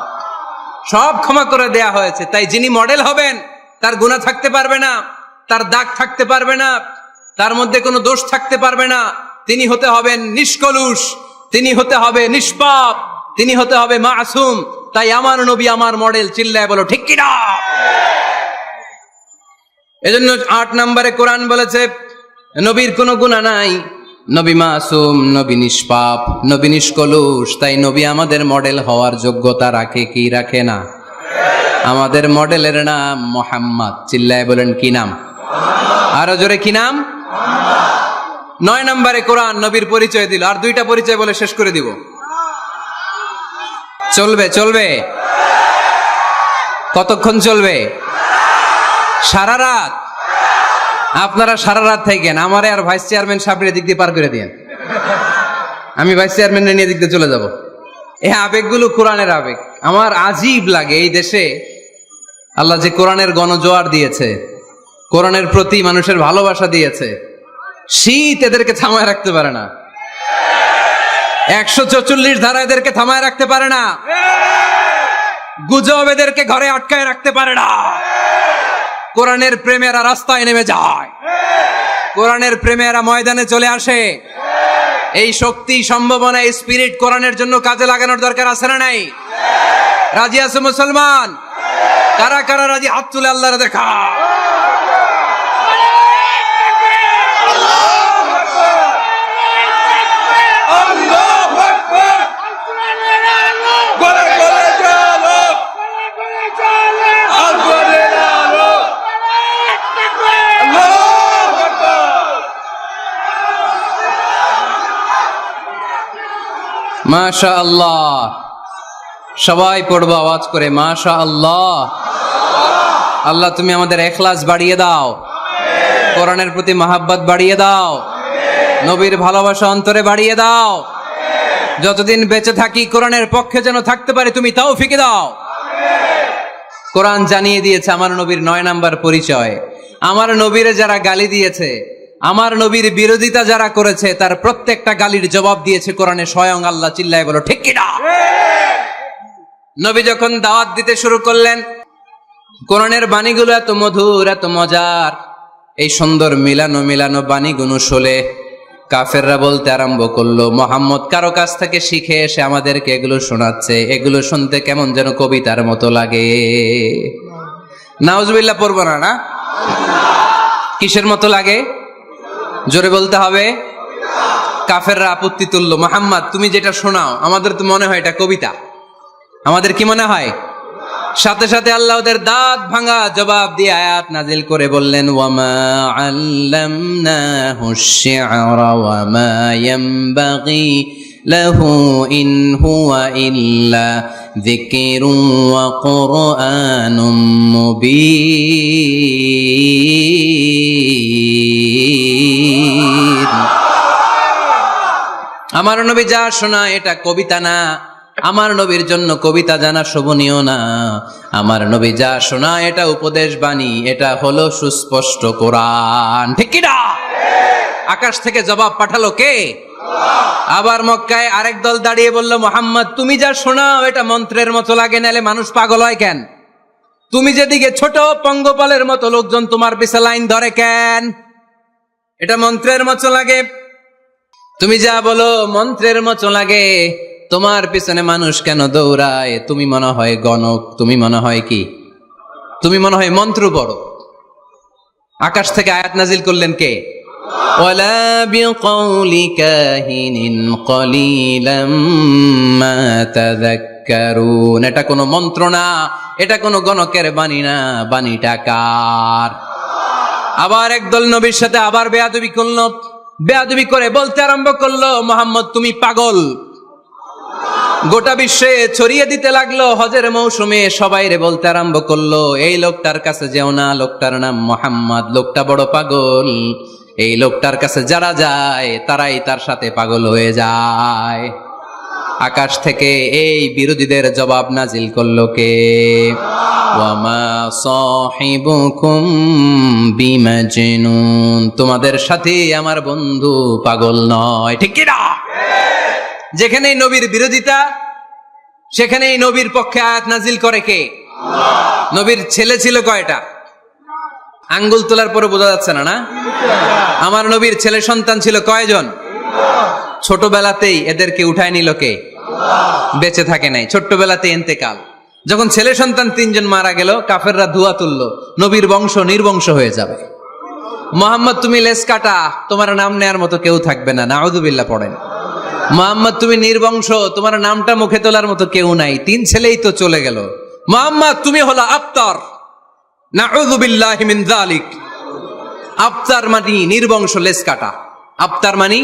A: সব ক্ষমা করে দেয়া হয়েছে। তাই যিনি মডেল হবেন তার গুনাহ থাকতে পারবে না, তার দাগ থাকতে পারবে না, তার মধ্যে কোনো দোষ থাকতে পারবে না। তিনি হতে হবেন নিষ্কলুষ, তিনি হতে হবে নিষ্পাপ, তিনি হতে হবে মাসুম। তাই আমার নবী আমার মডেল। চিল্লায় বলো ঠিক কিনা? এজন্য 8 নম্বরে কোরআন বলেছে নবীর কোনো গুনাহ নাই, নবী মাসুম, নবী নিষ্পাপ, নবী নিষ্কলুষ। তাই নবী আমাদের মডেল হওয়ার যোগ্যতা রাখে কি রাখে না? আমাদের মডেলের নাম মুহাম্মদ। চিল্লায় বলেন কি নাম? আরো জোরে কি নাম? 9 নম্বরে কোরআন নবীর পরিচয় দিল। আর 2টা পরিচয় বলে শেষ করে দিব। চলবে চলবে? কতক্ষণ চলবে? সারা রাত? আপনারা সারা রাত থাকেন, আমারে আর ভাইস চেয়ারম্যান সাহেবের দিক দিয়ে পার করে দিয়েন। আমি ভাইস চেয়ারম্যানের নিয়ে দিক দিয়ে চলে যাব। এই আবেগগুলো কোরআনের আবেগ। আমার আজীব লাগে এই দেশে আল্লাহ যে কোরআনের গণজোয়ার দিয়েছে, কোরআনের প্রতি মানুষের ভালোবাসা দিয়েছে, শীত এদেরকে থামায় রাখতে পারে না। 144 ধারা এদেরকে থামায় রাখতে পারে না। গুজব এদেরকে ঘরে আটকায় রাখতে পারে না। কোরআনের প্রেমেরা রাস্তায় নেমে যায়, কোরআনের প্রেমেরা ময়দানে চলে আসে। এই শক্তি, সম্ভাবনা, স্পিরিট কোরআনের জন্য কাজে লাগানোর দরকার আছে না নাই? রাজি আছে মুসলমান? কারা কারা রাজি? হাত তুলে আল্লাহর দেখা। মাশাআল্লাহ। সবাই পড়বো আওয়াজ করে মাশাআল্লাহ। আল্লাহ তুমি আমাদের ইখলাস বাড়িয়ে দাও, কোরআনের প্রতি মহাব্বত বাড়িয়ে দাও, নবীর ভালোবাসা অন্তরে বাড়িয়ে দাও। যতদিন বেঁচে থাকি কোরআনের পক্ষে যেন থাকতে পারি তুমি তৌফিক দাও। কোরআন জানিয়ে দিয়েছে আমার নবীর 9 নাম্বার পরিচয়। আমার নবীরে যারা গালি দিয়েছে, আমার নবীর বিরোধিতা যারা করেছে, তার প্রত্যেকটা গালির জবাব দিয়েছে কোরআনে স্বয়ং আল্লাহ। চিল্লায় বলো ঠিক কিনা? নবী যখন দাওয়াত দিতে শুরু করলেন, কোরআনের বাণীগুলো এত মধুর, এত মজার। এই সুন্দর মিলানো মিলানো বাণীগুলো শুনে কাফেররা বলতে আরম্ভ করলো, মুহাম্মদ কারো কাছ থেকে শিখে এসে আমাদেরকে এগুলো শোনাচ্ছে, এগুলো শুনতে কেমন যেন কবিতার মতো লাগে। নাউজুবিল্লাহ পড়বো না? না, কিসের মতো লাগে? জোরে বলতে হবে। কাফেররা আপত্তি তুললো, মুহাম্মদ তুমি যেটা শোনাও আমাদের তো মনে হয় এটা কবিতা। আমাদের কি মনে হয়? সাথে সাথে আল্লাহ ওদের দাঁত ভাঙা জবাব দিয়ে আয়াত নাজিল করে বললেন, ওয়ামা আল্লামনাহু শি'রা ওয়ামা ইয়ানবাগি লাহু ইন হুয়া ইল্লা যিকরুন ওয়া কুরআনুম মুবিন। আমার নবী যা শোনায় এটা কবিতা না, আমার নবীর জন্য কবিতা জানা শোভনীয় না। আমার নবী যা শোনায় এটা উপদেশ বাণী, এটা হলো সুস্পষ্ট কোরআন। ঠিক কি না? আকাশ থেকে জবাব পাঠালো কে? আবার মক্কায় আরেক দল দাঁড়িয়ে বলল, মুহাম্মদ তুমি যা শোনাও এটা মন্ত্রের মতো লাগে, নালে মানুষ পাগল হয় কেন? তুমি যেদিকে ছোট পঙ্গপালের মতো লোকজন তোমার পিছে লাইন ধরে কেন? এটা মন্ত্রের মতো লাগে। তুমি যা বলো মন্ত্রের মতো লাগে, তোমার পিছনে মানুষ কেন দৌড়ায়? তুমি মনে হয় গণক, তুমি মনে হয় কি? তুমি মনে হয় মন্ত্র বড়। আকাশ থেকে আয়াত নাজিল করলেন কে? ওয়ালা বিকাউলি কাহিনিন কলিলাম মা তাযাক্কারুন। এটা কোনো মন্ত্র না, এটা কোনো গণকের বাণী না, বাণীটা কার? আবার একদল নবীর সাথে আবার বেয়াদবি করলো, বেয়াদবি করে বলতে আরম্ভ করলো, মুহাম্মদ তুমি পাগল। গোটা বিশ্বে ছড়িয়ে দিতে লাগলো। হজের মৌসুমে সবাই রে বলতে আরম্ভ করলো, এই লোকটার কাছে যেও না, লোকটার নাম মুহাম্মদ, লোকটা বড় পাগল। এই লোকটার কাছে যারা যায় তারাই তার সাথে পাগল হয়ে যায়। আকাশ থেকে এই বিরোধীদের জবাব নাজিল করলো কে? ওয়ামা সাহিবুকুম বিমাজনুন, তোমাদের সাথে আমার বন্ধু পাগল নয়, ঠিক কি না? যেখানেই নবীর বিরোধিতা সেখানেই নবীর পক্ষে আয়াত নাজিল করে কে? নবীর ছেলে ছিল কয়টা? আঙ্গুল তোলার পরে বোঝা যাচ্ছে না, না? আমার নবীর ছেলে সন্তান ছিল কয়জন? ছোটবেলাতেই এদেরকে উঠায় নিল কে? বেঁচে থাকে নাই, ছোট্টবেলাতে ইন্তেকাল। যখন ছেলে সন্তান 3 জন মারা গেল, কাফেররা ধোঁয়া তুললো, নবীর বংশ নির্বংশ হয়ে যাবে। মোহাম্মদ তুমি লেস কাটা, তোমার নাম নেয়ার মতো কেউ থাকবে না, নাউযুবিল্লাহ পড়েন। মোহাম্মদ তুমি নির্বংশ, তোমার নামটা মুখে তোলার মতো কেউ নাই, 3 ছেলেই তো চলে গেল। মোহাম্মদ তুমি হলো আবতার, নাউযুবিল্লাহি মিন যালিক। আবতার মানে নির্বংশ, লেস কাটা। আবতার মানে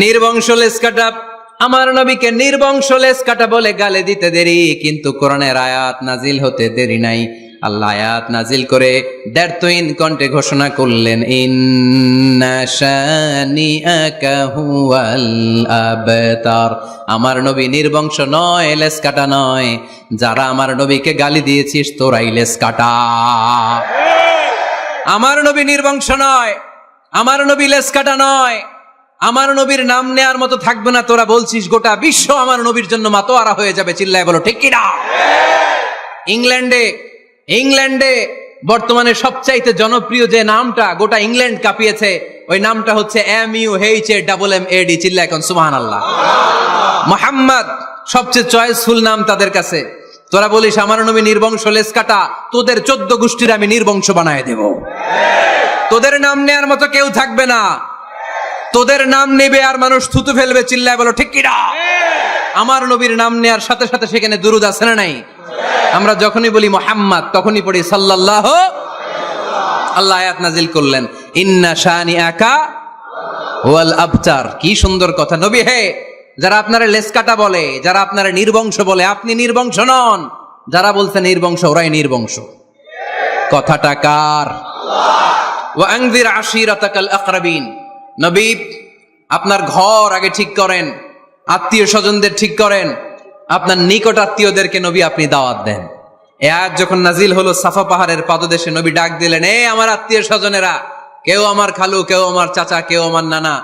A: নির্বংশ, লেস কাটা। আমার নবীকে নির্বংশ লেস কাটা বলে গালে দিতে দেরি, কিন্তু কোরআনের আয়াত নাজিল হতে দেরি নাই। আল্লাহ আয়াত নাজিল করে দ্ব্যর্থহীন কণ্ঠে ঘোষণা করলেন, ইন্না শানিআকা হুয়াল আবতার। আমার নবী নির্বংশ নয়, লেস কাটা নয়। যারা আমার নবীকে গালি দিয়েছিস তোরাই লেস কাটা। আমার নবী নির্বংশ নয়, আমার নবী লেস কাটা নয়, আমার নবীর নাম নেয়ার মতো থাকবে না। তোরা বলছিস গোটা বিশ্ব আমার নবীর জন্য মাতোয়ারা হয়ে যাবে, চিল্লায় বলো ঠিক কিনা? ইংল্যান্ডে বর্তমানে সবচাইতে জনপ্রিয় যে নামটা গোটা ইংল্যান্ড কাঁপিয়েছে, ওই নামটা হচ্ছে MUHAMMAD। চিল্লা এখন সুবহানাল্লাহ। মুহাম্মদ সবচেয়ে চয়েসফুল নাম তাদের কাছে। তোরা বলিস আমার নবী নির্বংশ, লেস কাটা, তোদের 14 গোষ্ঠীর আমি নির্বংশ বানায় দেব। তোদের নাম নেয়ার মতো কেউ থাকবে না, তোদের নাম নেবে আর মানুষ থুতু ফেলবে, চিল্লায় বলো ঠিক কিনা? আমার নবীর নাম নেয়ার সাথে সাথে সেখানে দুরূদ আছে না নাই? আমরা যখনই বলি মুহাম্মদ তখনই পড়ি সাল্লাল্লাহু। আল্লাহ আয়াত নাজিল করলেন, ইন্না শানিআকা ওয়াল আবতার। কি সুন্দর কথা। নবী হে, যারা আপনারা লেস কাটা বলে, যারা আপনারা নির্বংশ বলে, আপনি নির্বংশ নন। যারা বলছে নির্বংশ, ওরাই নির্বংশ। কথাটা কার? ওয়া আনজির আশিরাতাকাল আকরাবিন। নবী আপনার ঘর আগে ঠিক করেন, আত্মীয় স্বজনদের ঠিক করেন, আপনার নিকট আত্মীয়দেরকে নবী আপনি দাওয়াত দেন। এ আয়াত যখন নাজিল হলো, সাফা পাহাড়ের পাদদেশে নবী ডাক দিলেন, এ আমার আত্মীয় স্বজনেরা, কেউ আমার খালু, কেউ আমার চাচা, কেউ আমার নানা,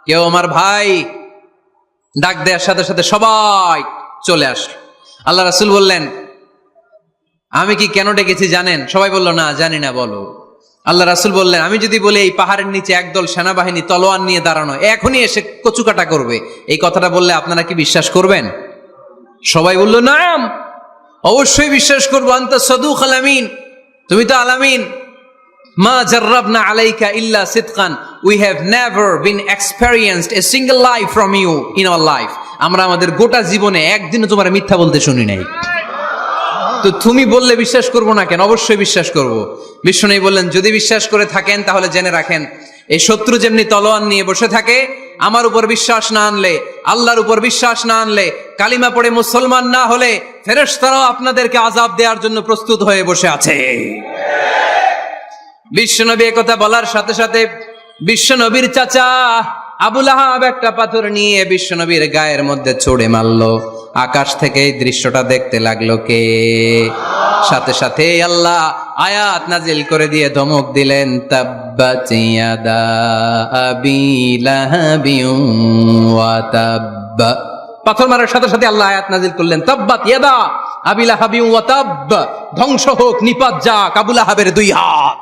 A: কেউ আমার ভাই। ডাক দেওয়ার সাথে সাথে সবাই চলে আসলো। আল্লাহ রাসূল বললেন, আমি কি কেন ডেকেছি জানেন? সবাই বলল, না জানি না, বলো। আল্লাহ রাসূল বললেন, আমি যদি বলি এই পাহাড়ের নিচে একদল সেনাবাহিনী তলোয়ার নিয়ে দাঁড়ানো, এখনই এসে কচুকাটা করবে, এই কথাটা বললে আপনারা কি বিশ্বাস করবেন? সবাই বলল, নাম, অবশ্যই বিশ্বাস করবো। আনতা সাদুকুল আমিন, তুমি তো আলামিন। মা জাররাবনা আলাইকা ইল্লা সিদকান, we have never been experienced a single life from you in our life. আমরা আমাদের গোটা জীবনে একদিনও তোমার মিথ্যা বলতে শুনি নাই। তো তুমি বললে বিশ্বাস করবো না কেন? অবশ্যই বিশ্বাস করব। বিষ্ণু বললেন, যদি বিশ্বাস করে থাকেন তাহলে জেনে রাখেন, এই শত্রু যেমনি তলোয়ার নিয়ে বসে থাকে, আমার উপর বিশ্বাস না আনলে, আল্লাহর উপর বিশ্বাস না আনলে, কালিমা পড়ে মুসলমান না হলে ফেরেশতারাও আপনাদেরকে আযাব দেওয়ার জন্য প্রস্তুত হয়ে বসে আছে। বিশ্বনবী একথা বলার সাথে সাথে বিশ্বনবীর চাচা আবু লাহাব একটা পাথর নিয়ে বিশ্বনবীর গায়ের মধ্যে ছুঁড়ে মারলো। আকাশ থেকে এই দৃশ্যটা দেখতে লাগলো কে? সাথে সাথে আল্লাহ আয়াত নাজিল করে দিয়ে ধমক দিলেন, তাব্বাত ইয়াদা আবি লাহাবিন ওয়া তাব্ব। পাথর মারার সাথে সাথে আল্লাহ আয়াত নাজিল করলেন, তাব্বাত ইয়াদা আবি লাহাবিন ওয়া তাব্ব। ধ্বংস হোক, নিপাত যাক আবু লাহাবের 2 হাত।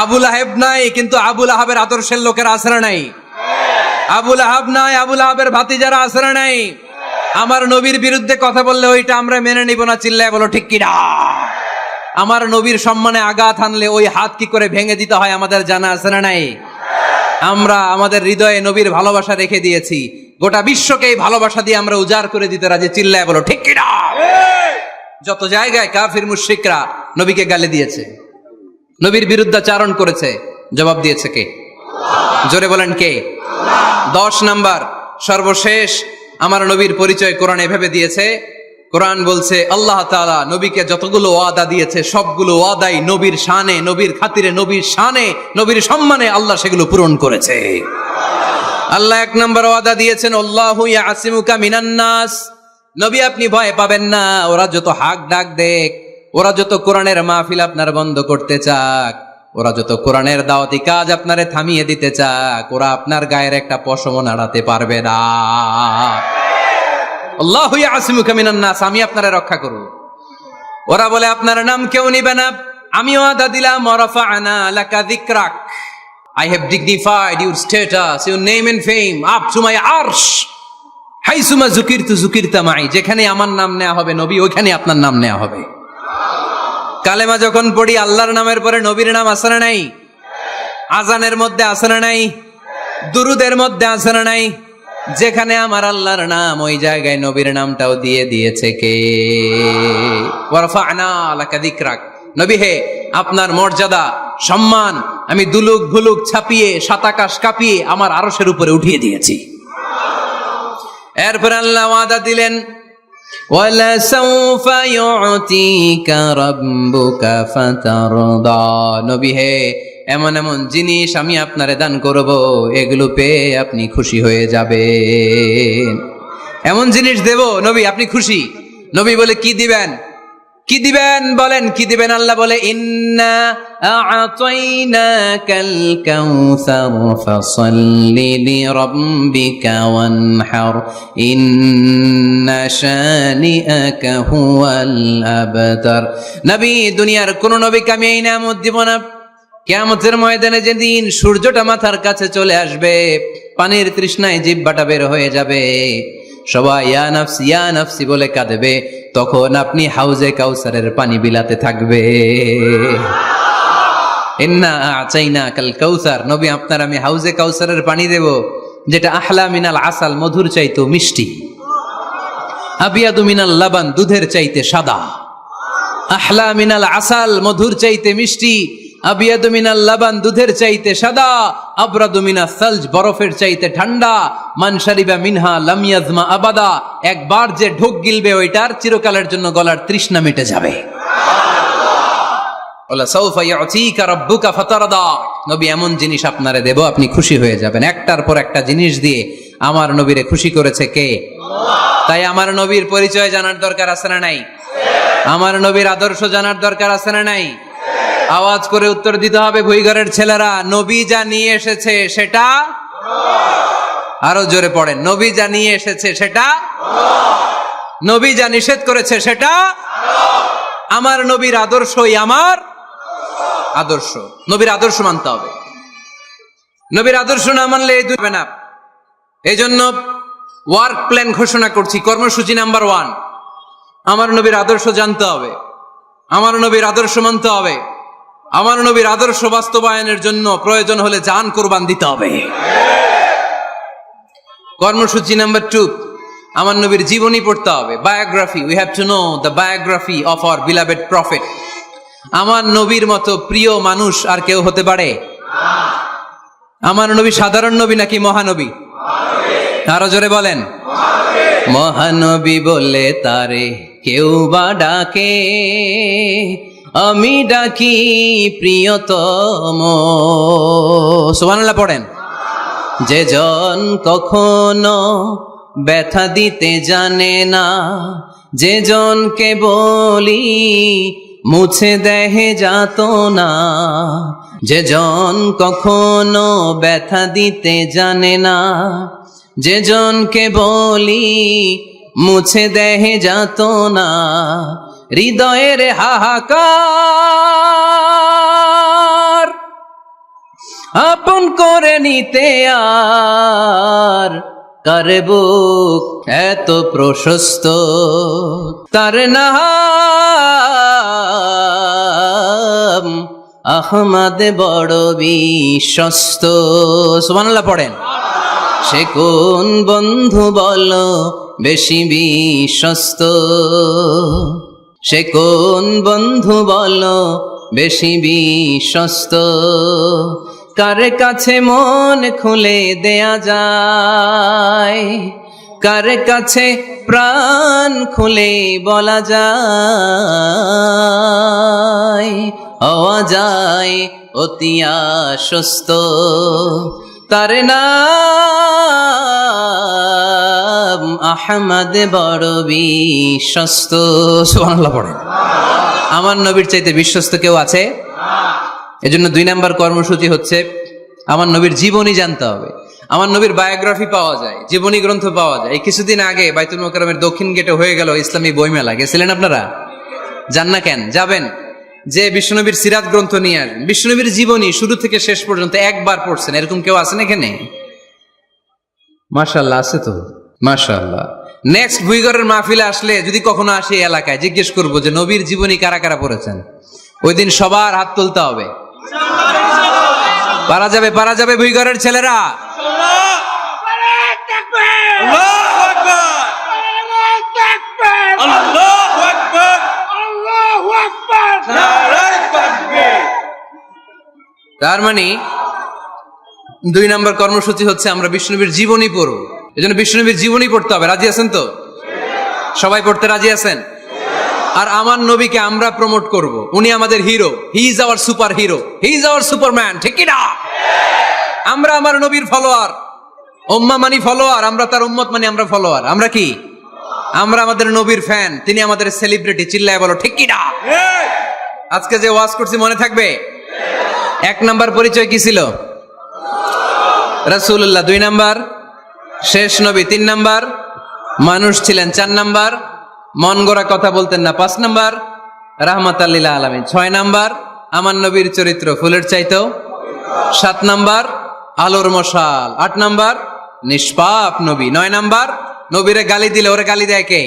A: আবু লাহাব নাই, কিন্তু আবু লাহাবের আদর্শের লোকেরা আছে না নাই? আবু লাহাব নাই, আবু লাহাবের ভাতিজারা আছে না নাই? আমার নবীর বিরুদ্ধে কথা বললে ওইটা আমরা মেনে নিব না, চিল্লায় বলো ঠিক কিনা? আমার নবীর সম্মানে আঘাত আনলে ওই হাত কি করে ভেঙে দিতে হয় আমাদের জানা আছে না নাই? আমরা আমাদের হৃদয়ে নবীর ভালোবাসা রেখে দিয়েছি, গোটা বিশ্বকে এই ভালোবাসা দিয়ে আমরা উজাড় করে দিতে রাজি, চিল্লায় বলো ঠিক কিনা? যত জায়গায় কাফির মুশরিকরা নবীকে গালি দিয়েছে, নবীর বিরুদ্ধাচারণ করেছে, জবাব দিয়েছে কে? জোরে বলেন কে? 10 নাম্বার সর্বশেষ আমার নবীর পরিচয় কোরআন এভাবে দিয়েছে। কোরআন বলছে আল্লাহ তাআলা নবীকে যতগুলো ওয়াদা দিয়েছে সবগুলো ওয়াদাই নবীর শানে, নবীর খাতিরে, নবীর শানে, নবীর সম্মানে আল্লাহ সেগুলো পূরণ করেছে। আল্লাহ এক নম্বর ওয়াদা দিয়েছেন, আল্লাহু ইয়াসিমুকা মিনান নাস। নবী আপনি ভয় পাবেন না, ওরা যত হাক ডাক দেখ, ওরা যত কোরআনের মাহফিল আপনার বন্ধ করতে চাক, ওরা যত কোরআনের দাওয়াতি কাজ আপনারে থামিয়ে দিতে চাক, ওরা আপনার গায়ের একটা পশম নাড়াতে পারবে না। আল্লাহু ইয়াসিমুকা মিনান নাস, আমি আপনারে রক্ষা করব। ওরা বলে আপনার নাম কেউ নিবে না, আমি ওয়াদা দিলাম, ওয়ারাফা'না লাকা যিকরাক, I have dignified your status, your name and fame up to my arsh. হাইসুমা যুকিরতু যুকিরতা মাই, যেখানে আমার নাম নেওয়া হবে নবী, ওইখানে আপনার নাম নেওয়া হবে। কালেমা যখন পড়ি আল্লাহর নামের পরে নবীর নাম আছে না নাই? আজানের মধ্যে আছে না নাই? দুরুদের মধ্যে আছে না নাই? যেখানে আমার আল্লাহর নাম, ওই জায়গায় নবীর নামটাও দিয়ে দিয়েছে কে? ওয়ারফা'না লাকা যিকরাক, নবী হে আপনার মর্যাদা সম্মান আমি দুলুক ভুলুক ছাপিয়ে সাতাকাশ কাঁপিয়ে আমার আরশের উপরে উঠিয়ে দিয়েছি। এরপর আল্লাহ ওয়াদা দিলেন, ওয়ালা সাউফা ইউতিকা রাব্বুকা ফাতারদা, নবী হে এমন এমন জিনিস আমি আপনারে দান করব, এগুলো পেয়ে আপনি খুশি হয়ে যাবেন। এমন জিনিস দেব নবী আপনি খুশি। নবী বলে কি দিবেন? কি দিবেন বলেন, কি দিবেন? আল্লাহ বলে, ইন্না আ'তাইনাকাল কাউসার ফাসাল্লি লিরাব্বিকা ওয়ানহার ইন্না শানিআকা হুয়াল আবতার। নবী দুনিয়ার কোন নবীকে আমি এই নিয়ামত দিব না। কিয়ামতের ময়দানে যেদিন সূর্যটা মাথার কাছে চলে আসবে, পানির তৃষ্ণায় জিহ্বাটা বের হয়ে যাবে, সবাই ইয়া নাফসি ইয়া নাফসি বলে কাঁদবে, তখন আপনি হাউজে কাউসারের পানি বিলাতে থাকবে। ইন্না আ'তাইনাকাল কাউসার, নবী আপনার আমি হাউজে কাউসারের পানি দেব, যেটা আহলা মিনাল আসাল, মধুর চাইতে মিষ্টি, আবিয়াদু মিনাল লাবান, দুধের চাইতে সাদা। আহলা মিনাল আসাল, মধুর চাইতে মিষ্টি, আবিয়াদু মিনাল লাবান, দুধের চাইতে সাদা, আবরাদু মিনাস সালজ, বরফের চাইতে ঠান্ডা, মান শারিবা মিনহা লাম ইয়াজমা আবাদা, একবার যে ঢোক গিলবে ওইটার চিরকালের জন্য গলার তৃষ্ণা মিটে যাবে। ওয়ালা সাউফা ইউতিকা রাব্বুকা ফাতারদা, নবী এমন জিনিস আপনারে দেব আপনি খুশি হয়ে যাবেন। একটার পর একটা জিনিস দিয়ে আমার নবীরে খুশি করেছে কে? আল্লাহ। তাই আমার নবীর পরিচয় জানার দরকার আছে না নাই? আমার নবীর আদর্শ জানার দরকার আছে না নাই? আওয়াজ করে উত্তর দিতে হবে ভুইঘরের ছেলেরা, নবী যা নিয়ে এসেছে সেটা, আরো জোরে পড়েন, নবী যা নিয়ে এসেছে সেটা, নবী যা নিষেধ করেছে সেটা, আমার নবীর আদর্শই আমার আদর্শ। নবীর আদর্শ মানতে হবে। নবীর আদর্শ না মানলে এই দুই না। এই জন্য ওয়ার্ক প্ল্যান ঘোষণা করছি, কর্মসূচি নাম্বার 1, আমার নবীর আদর্শ জানতে হবে, আমার নবীর আদর্শ মানতে হবে, আমার নবীর আদর্শ বাস্তবায়নের জন্য প্রয়োজন হলে জান কোরবান দিতে হবে। কর্মসূচি নাম্বার 2, আমার নবীর জীবনী পড়তে হবে, biography. We have to know the biography of our beloved prophet. আমার নবীর মতো প্রিয় মানুষ আর কেউ হতে পারে? আমার নবী সাধারণ নবী নাকি মহানবী? আরো জোরে বলেন, মহানবী বলে তারে কেউ বা ডাকে, আমি ডাকি প্রিয়তম। সুবহানাল্লাহ পড়েন। যে জন কখনো ব্যথা দিতে জানে না, যে জনকে বলি মুছে দেহে যাত না, যে জন কখনো ব্যথা দিতে জানে না, যে জনকে বলি মুছে দেহে যাত না, হৃদয়ের হাহাকার আপন করে নিতে আর কারে বুক এত প্রশস্ত, তার নাম আহমদ বড় বিশ্বস্ত। সুবহানাল্লাহ পড়েন। সে কোন বন্ধু বলো বেশি বিশ্বস্ত, সে কোন বন্ধু বলো বেশি বিশ্বস্ত, কার কাছে মন খুলে দেয়া যায়, কার কাছে প্রাণ খুলে বলা যায়, হওয়া যায় অতি আশ্বস্ত, তার নাম আহমদ বড় বিশ্বস্ত। সুবহানাল্লাহ পড়েন। আমার নবীর চাইতে বিশ্বস্ত কেউ আছে? এজন্য 2 নাম্বার কর্মসূচি হচ্ছে আমার নবীর জীবনী জানতে হবে। আমার নবীর বায়োগ্রাফি পাওয়া যায়, জীবনী গ্রন্থ পাওয়া যায়। এই কিছুদিন আগে বাইতুল মোকাররমের দক্ষিণ গেটে হয়ে গেল ইসলামী বইমেলা, গেছিলেন আপনারা? যান না কেন? যাবেন। যে বিশ্বনবীর সিরাত গ্রন্থ নিয়ে আসবেন, বিশ্বনবীর জীবনী শুরু থেকে শেষ পর্যন্ত একবার পড়ছেন, এরকম কেউ আছেন এখানে? মাশাআল্লাহ, আছে তো, মাশাআল্লাহ। নেক্সট ভুইগড়ের মাহফিলে আসলে যদি কখনো আসে এই এলাকায়, জিজ্ঞেস করবো যে নবীর জীবনী কারা কারা পড়েছেন। ওই দিন সবার হাত তুলতে হবে। পারা যাবে, পারা যাবে ভুইগড়ের ছেলেরা। তার মানে 2 নাম্বার কর্মসূচি হচ্ছে আমরা বিষ্ণুনবীর জীবনী পড়ব। এজন্য বিষ্ণুনবীর জীবনী পড়তে হবে। রাজি আছেন তো? সবাই পড়তে রাজি আছেন? আর আমার নবীকে আমরা প্রমোট করব। উনি আমাদের hero, he is our super hero, he is our Superman, ঠিক কি না? আমরা আমার নবীর ফলোয়ার, উম্মাহ মানি ফলোয়ার, আমরা তার উম্মত মানি আমরা ফলোয়ার। আমরা কি? আমরা আমাদের নবীর ফ্যান, তিনি আমাদের সেলিব্রিটি। চিল্লায় বলো ঠিক কি না? আজকে যে ওয়াজ করছি মনে থাকবে? 1 নাম্বার পরিচয় কি ছিল? রাসূলুল্লাহ। 2 নাম্বার শেষ নবী। 3 নাম্বার মানুষ ছিলেন। 4 নাম্বার মন গড়া কথা বলতেন না। 5 নাম্বার রাহমাতাল লিল আলামিন। 6 নাম্বার আমার নবীর চরিত্র ফুলের চাইতেও। 7 নাম্বার আলোর মশাল। 8 নাম্বার নিষ্পাপ নবী। 9 নাম্বার নবীরে গালি দিলে ওরে গালি দেয় কে?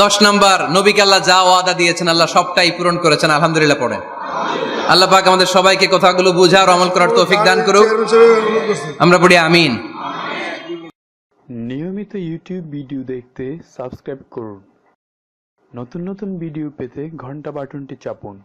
A: 10 নাম্বার নবীকে আল্লাহ যা ওয়াদা দিয়েছেন আল্লাহ সবটাই পূরণ করেছেন। আলহামদুলিল্লাহ পড়েন। আল্লাহ পাক আমাদের সবাইকে কথাগুলো বুঝার আমল করার তৌফিক দান করুক। আমরা পড়ি আমিন।
B: নিয়মিত ইউটিউব ভিডিও দেখতে সাবস্ক্রাইব করুন। নতুন নতুন ভিডিও পেতে ঘন্টা বাটনটি চাপুন।